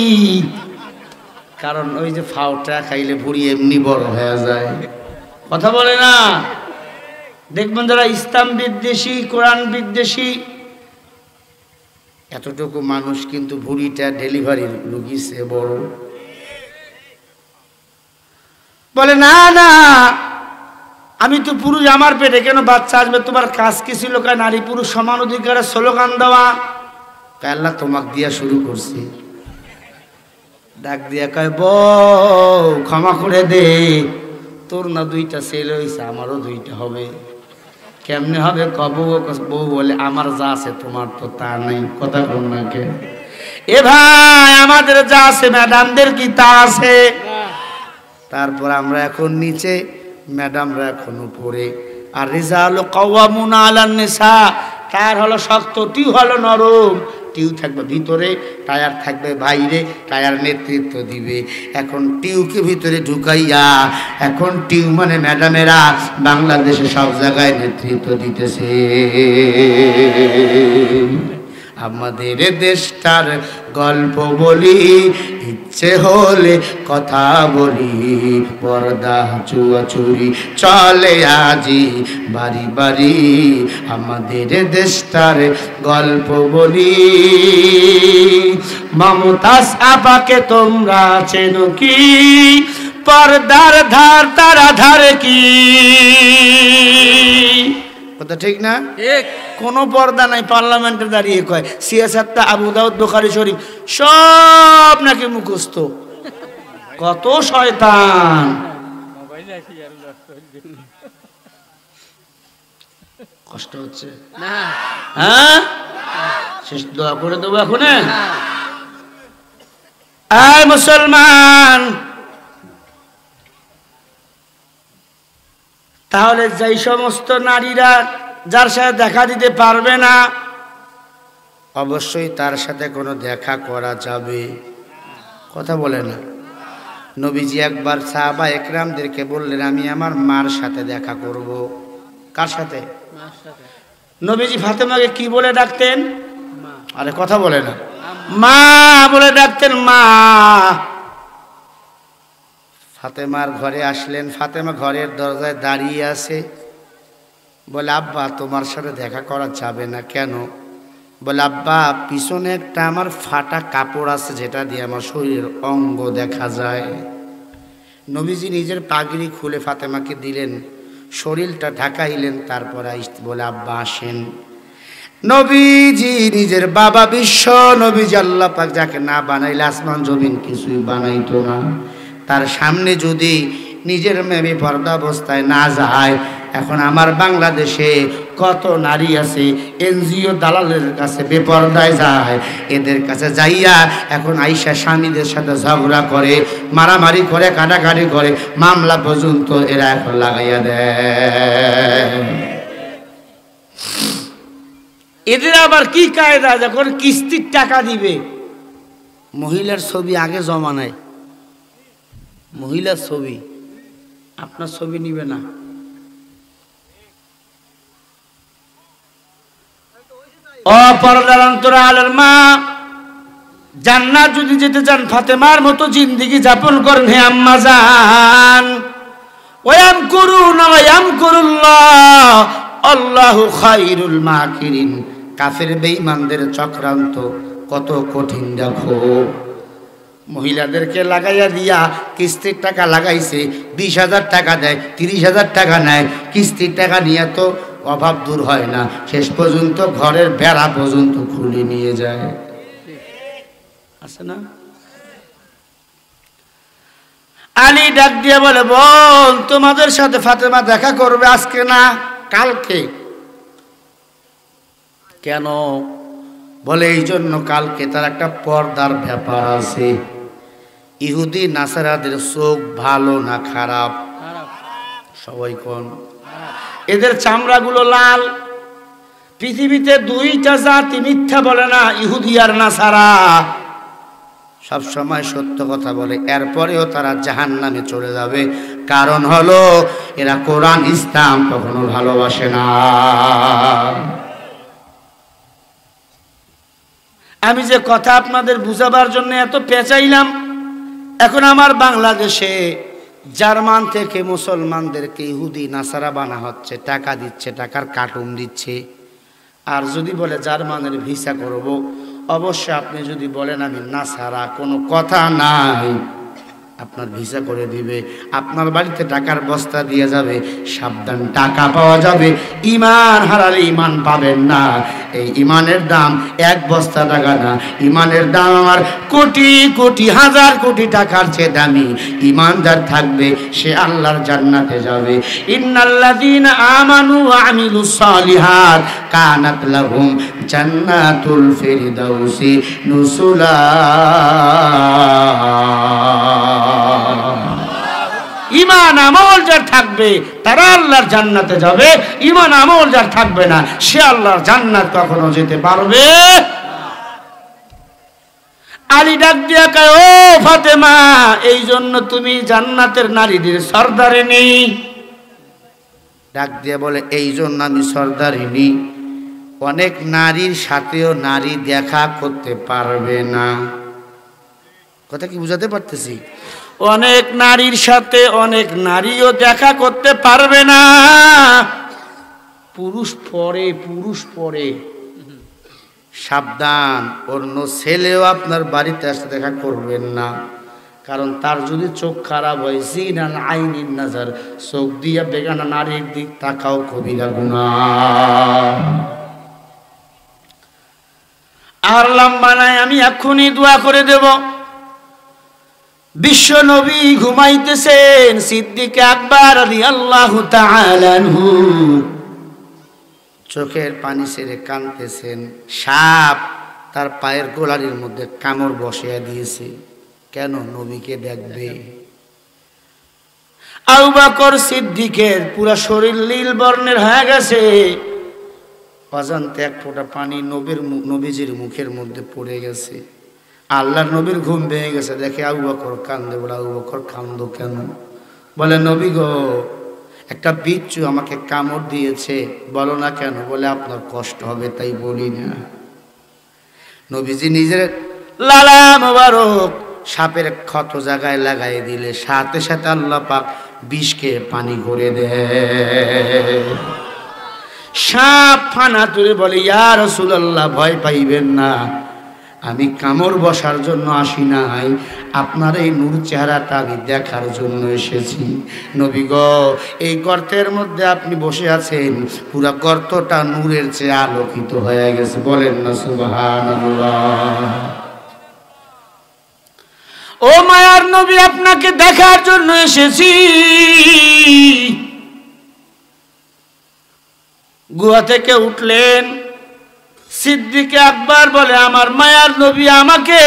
[SPEAKER 1] কারণ ওই যে ফাউটা খাইলে ভুঁড়ি এমনি বড় হয়ে যায়। কথা বলে না? দেখবেন যারা ইসলাম বিদ্বেষী, কোরআন বিদ্বেষী, এতটুকু মানুষ কিন্তু ভুঁড়িটা ডেলিভারির রোগী সে বড়। বলে না না আমি তো পুরুষ, আমার পেটে কেন বাচ্চা আসবে? তোমার কাজ কি ছিল? কয় নারী পুরুষ সমান অধিকারের স্লোগান দেওয়া। আল্লাহ তোমাক দিয়া শুরু করছি। ডাক দিয়া কয় বউ ক্ষমা করে দে, তোর না 2টা ছেলে হয়েছে, আমারও 2টা হবে। কেমনে হবে? বউ বলে আমার যা আছে তোমার তো তা নেই। কথা বল না কে? এ ভাই আমাদের যা আছে ম্যাডামদের কি তা আছে? তারপর আমরা এখন নিচে, ম্যাডামরা এখন উপরে। আর রিজালু কাওয়ামুনা আলান নিসা, টায়ার হলো শক্ত, টিউ হলো নরম। টিউ থাকবে ভিতরে, টায়ার থাকবে বাইরে। টায়ার নেতৃত্ব দিবে। এখন টিউকে ভিতরে ঢুকাইয়া, এখন টিউ মানে ম্যাডামেরা বাংলাদেশে সব জায়গায় নেতৃত্ব দিতেছে। আমাদের দেশটার গল্প বলি, ইচ্ছে হলে কথা বলি, পর্দা চুয়াচুরি চলে আজি বাড়ি বাড়ি। আমাদের দেশটার গল্প বলি। মমতাজ আপাকে তোমরা চেনো কি? পর্দার ধার তারা ধারে কি? কথা ঠিক না? ঠিক। কোনো পর্দা নাই। পার্লামেন্টে দাঁড়িয়ে কয় সিয়াসাতটা আবু দাউদ বুখারী শরীফ সব নাকি মুখস্থ। কত শয়তান! কষ্ট হচ্ছে না? হ্যাঁ, শেষ দোয়া করে দেবো এখন। আয় মুসলমান, তাহলে যেই সমস্ত নারীরা যার সাথে দেখা দিতে পারবে না, অবশ্যই তার সাথে কোনো দেখা করা যাবে। কথা বলে না? নবীজি একবার সাহাবা একরামদেরকে বললেন আমি আমার মার সাথে দেখা করব। কার সাথে? নবীজি ফাতেমাকে কি বলে ডাকতেন? আরে কথা বলে না, মা বলে ডাকতেন। মা। ফাতেমার ঘরে আসলেন। ফাতেমা ঘরের দরজায় দাঁড়িয়ে আছে। বলে আব্বা তোমার সাথে দেখা করা যাবে না। কেন? বলে আব্বা পিছনে একটা আমার ফাটা কাপড় আছে যেটা দিয়ে আমার শরীরের অঙ্গ দেখা যায়। নবীজি নিজের পাগড়ি খুলে ফাতেমাকে দিলেন, শরীরটা ঢাকাইলেন, তারপর বলে আব্বা আসেন। নবীজি নিজের বাবা বিশ্ব নবীজি, আল্লাহ পাক যাকে না বানাইলে আসমান জমিন কিছুই বানাইতো না, তার সামনে যদি নিজের মেয়ে পর্দা অবস্থায় না যায়। এখন আমার বাংলাদেশে কত নারী আছে এনজিও দালালের কাছে বেপর্দায় যায়, এদের কাছে যাইয়া এখন আইসা স্বামীদের সাথে ঝগড়া করে, মারামারি করে, কাটাকাটি করে, মামলা পর্যন্ত এরা এখন লাগাইয়া দেয়। এদের আবার কি কায়দা, যখন কিস্তির টাকা দিবে মহিলার ছবি আগে জমা নেয়, মহিলার ছবি, আপনার ছবি নিবে না। অপরদার অন্তরালের মা, জান্নাত যদি যেতে চান ফাতেমার মতো জিন্দেগি যাপন করেন হে আম্মা জান। ওয়ায়ামকুরুনা ওয়ায়ামকুরুল্লাহ আল্লাহু খায়রুল মাকিরিন। কাফের বেঈমানদের চক্রান্ত কত কঠিন দেখো। মহিলাদেরকে লাগাইয়া দিয়া কিস্তির টাকা লাগাইছে, 20,000 টাকা দেয়, 30,000 টাকা নেয়, কিস্তির টাকা নিয়ে তো অভাব দূর হয় না, শেষ পর্যন্ত ঘরের বেড়া পর্যন্ত খুলে নিয়ে যায়, আছে না? আলী ডাক দিয়ে বলে, বল তোমাদের সাথে ফাতেমা দেখা করবে আজকে না কালকে? কেন? বলে এই জন্য, কালকে তার একটা পর্দার ব্যাপার আছে। ইহুদি নাসারাদের চোখ ভালো না খারাপ? সবাই কোন? এদের চামড়াগুলো লাল। পৃথিবীতে দুইটা জাতি মিথ্যা বলে না, ইহুদি আর নাসারা। সব সময় সত্য কথা বলে, এরপরেও তারা জাহান্নামে চলে যাবে। কারণ হলো এরা কোরআন ইসলাম কখনো ভালোবাসে না। আমি যে কথা আপনাদের বুঝাবার জন্য এত পেঁচাইলাম, এখন আমার বাংলাদেশে জার্মান থেকে মুসলমানদেরকে ইহুদি নাসারা বানা হচ্ছে, টাকা দিচ্ছে, টাকার কার্টুন দিচ্ছে। আর যদি বলে জার্মানের ভিসা করব, অবশ্য আপনি যদি বলেন আমি নাসারা, কোনো কথা নাই, আপনার ভিসা করে দিবে, আপনার বাড়িতে টাকার বস্তা দিয়ে যাবে। সাবধান, টাকা পাওয়া যাবে, ইমান হারালে ইমান পাবেন না। এই ইমানের দাম এক বস্তা টাকা না, ইমানের দাম আমার কোটি কোটি হাজার কোটি টাকার চেয়ে দামি। ইমানদার থাকবে সে আল্লাহর জান্নাতে যাবে। ইন্নাল্লাযীনা আমানু ওয়া আমিলুস সালিহাত কানাত লাহুম জান্নাতুল ফিরদাউসি নুসুলা। ইমান আমল যার থাকবে তারা আল্লাহর জান্নাতে যাবে, ইমান আমল যার থাকবে না সে আল্লাহর জান্নাত কখনো যেতে পারবে। আলী ডাক দিয়া কয়, ও ফাতেমা, এই জন্য তুমি জান্নাতের নারীদের সর্দারিনী। ডাক দিয়া বলে, এই জন্য আমি সর্দারিনী। অনেক নারীর সাথেও নারী দেখা করতে পারবে না। কথা কি বুঝাতে পারতেছি? অনেক নারীর সাথে অনেক নারীও দেখা করতে পারবে না। পুরুষ পরে, পুরুষ পরে। সাবধান, অন্য ছেলেও আপনার বাড়িতে আসতে দেখা করবেন না, কারণ তার যদি চোখ খারাপ হয়, জিনাল আইনিন নাজার, চোখ দিয়া বেগানা নারীর দিক তাকাও কবিরা গুনাহ। আর লম্বা নাই, আমি এক্ষুনি দোয়া করে দেব। বিশ্ব নবী ঘুমাইতেছেন, সিদ্দিক আকবর রাদিয়াল্লাহু তাআলা আনহু চোখের পানি ছেড়ে কাঁদতেছেন। সাপ তার পায়ের গোড়ালির মধ্যে কামড় বসিয়ে দিয়েছে। কেন? নবীকে দেখবে। আবু বকর সিদ্দিকের পুরো শরীর নীল বর্ণের হয়ে গেছে। অজান্তে এক ফোঁটা পানি নবীজির মুখের মধ্যে পড়ে গেছে। আল্লাহর নবীর ঘুম ভেঙে গেছে, দেখে আবু বকর কান্দে। বলে, আবু বকর কান্দো কেন? বলে, নবী গো, একটা বিচ্ছু আমাকে কামড় দিয়েছে। বলো না কেন? বলে, আপনার কষ্ট হবে তাই বলি না। নবীজি নিজের লালা মোবারক সাপের ক্ষত জায়গায় লাগাই দিলে সাথে সাথে আল্লাহ পাক বিষকে পানি করে দেয়। সাপ ফানা তুলে বলে, ইয়া রাসূলুল্লাহ, ভয় পাইবেন না, আমি কামড় বসার জন্য আসি নাই, আপনার এই নূর চেহারাটা আমি দেখার জন্য এসেছি। নবী গো, এই গর্তের মধ্যে আপনি বসে আছেন, পুরা গর্তটা নূরের চেয়ে আলোকিত হয়ে গেছে। বলেন না সুবহানাল্লাহ। ও মায়ার নবী, আপনাকে দেখার জন্য এসেছি। গুহা থেকে উঠলেন। সিদ্দিক আকবর বলে, আমার মায়ার নবী আমাকে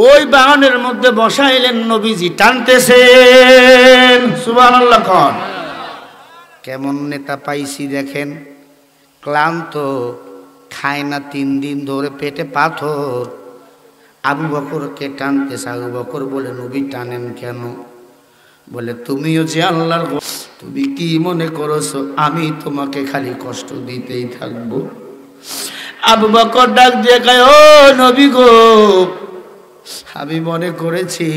[SPEAKER 1] ওই বাহনের মধ্যে বসাইলেন, নবীজি টানতেছেন। সুবহানাল্লাহ। কোন কেমন নেতা পাইছি দেখেন, ক্লান্ত, খায় না 3 দিন ধরে, পেটে পাথর। আবু বকরকে টানতেছে। আবু বকর বলে, নবী টানেন কেন? বলে, তুমিও যে আল্লাহর, তুমি কি মনে করছো আমি তোমাকে খালি কষ্ট দিতেই থাকবো? আবু বকর ডাক দিয়ে কয়, ও নবী গো, আমি মনে করেছি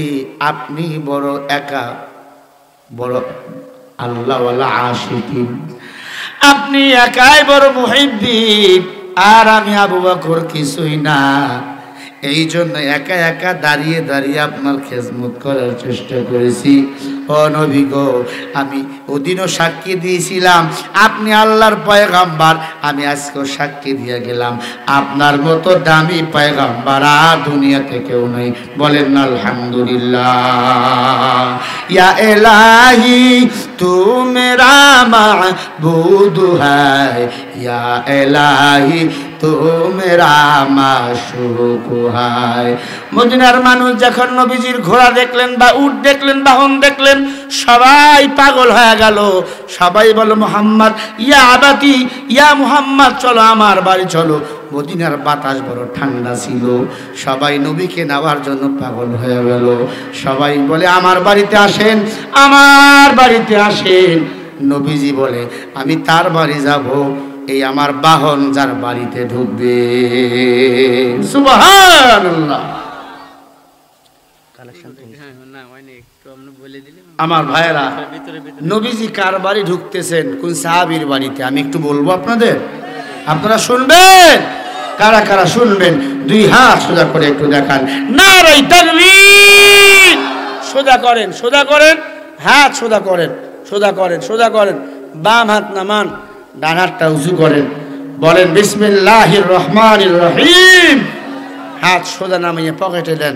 [SPEAKER 1] আপনি বড় একা, বড় আল্লাহওয়ালা আশিকিন, আপনি একাই বড় মুহিব্বিন, আর আমি আবু বকর কিছুই না। এই জন্য একা একা দাঁড়িয়ে দাঁড়িয়ে আপনার খেজমত করার চেষ্টা করেছি। ও নবী গো, আমি ওদিনও সাক্ষী দিয়েছিলাম আপনি আল্লাহর পয়গাম্বার, আমি আজকেও সাক্ষী দিয়ে গেলাম আপনার মতো দামি পয়গাম্বার আর দুনিয়াতে কেউ নেই। বলেন আলহামদুলিল্লাহ। ইয়া ইলাহি তু মেরা মাবুদ হ্যায়, ইয়া ইলাহি তু মেরা মাশুক হ্যায়। মদিনার মানুষ যখন নবীজির ঘোড়া দেখলেন বা উট দেখলেন, বাহন দেখলেন, সবাই পাগল হয়ে গেল। সবাই বলো, মুহাম্মদ, ইয়া আবাতি, ইয়া মুহাম্মদ, চলো আমার বাড়ি চলো। মদিনার বাতাস বড় ঠান্ডা ছিল, সবাই নবীকে নেওয়ার জন্য পাগল হয়ে গেল। সবাই বলে, আমার বাড়িতে আসেন, আমার বাড়িতে আসেন। নবীজি বলে, আমি তার বাড়ি যাব, এই আমার বাহন যার বাড়িতে ঢুকবে। সুবহানাল্লাহ। আমার ভাইয়েরা, নবীজি কার বাড়ি ঢুকতেছেন, কোন সাহাবীর বাড়িতে, আমি একটু বলবো আপনাদের, আপনারা শুনবেন। কারা কারা শুনবেন 2 হাত সোজা করে একটু দেখান। নারায়ে তাকবীর। সোজা করেন, সোজা করেন, হাত সোজা করেন, সোজা করেন, সোজা করেন। বাম হাত নামান, ডান হাতটা উঁচু করেন। বলেন বিসমিল্লাহির রহমানির রহিম। হাত সোজা নামিয়ে পকেটে দেন,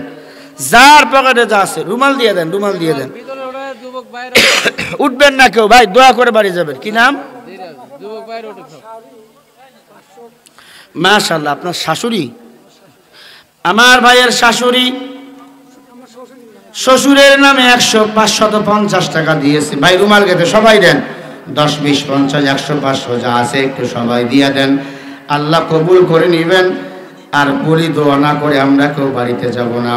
[SPEAKER 1] যার পকেটে যা আছে রুমাল দিয়ে দেন, রুমাল দিয়ে দেন। উঠবেন না কেউ ভাই, দোয়া করে বাড়ি যাবেন। কি নাম? মাশাআল্লাহ। আপনার শাশুড়ি? আমার ভাইয়ের শাশুড়ি, শ্বশুরের নামে 100-550 টাকা দিয়েছে। ভাই রুমাল গেতে সবাই দেন, 10, 20, 50, 100, 500 যা আছে একটু সবাই দিয়ে দেন। আল্লাহ কবুল করে নেবেন। আর বলি, দোয়া না করে আমরা কেউ বাড়িতে যাব না।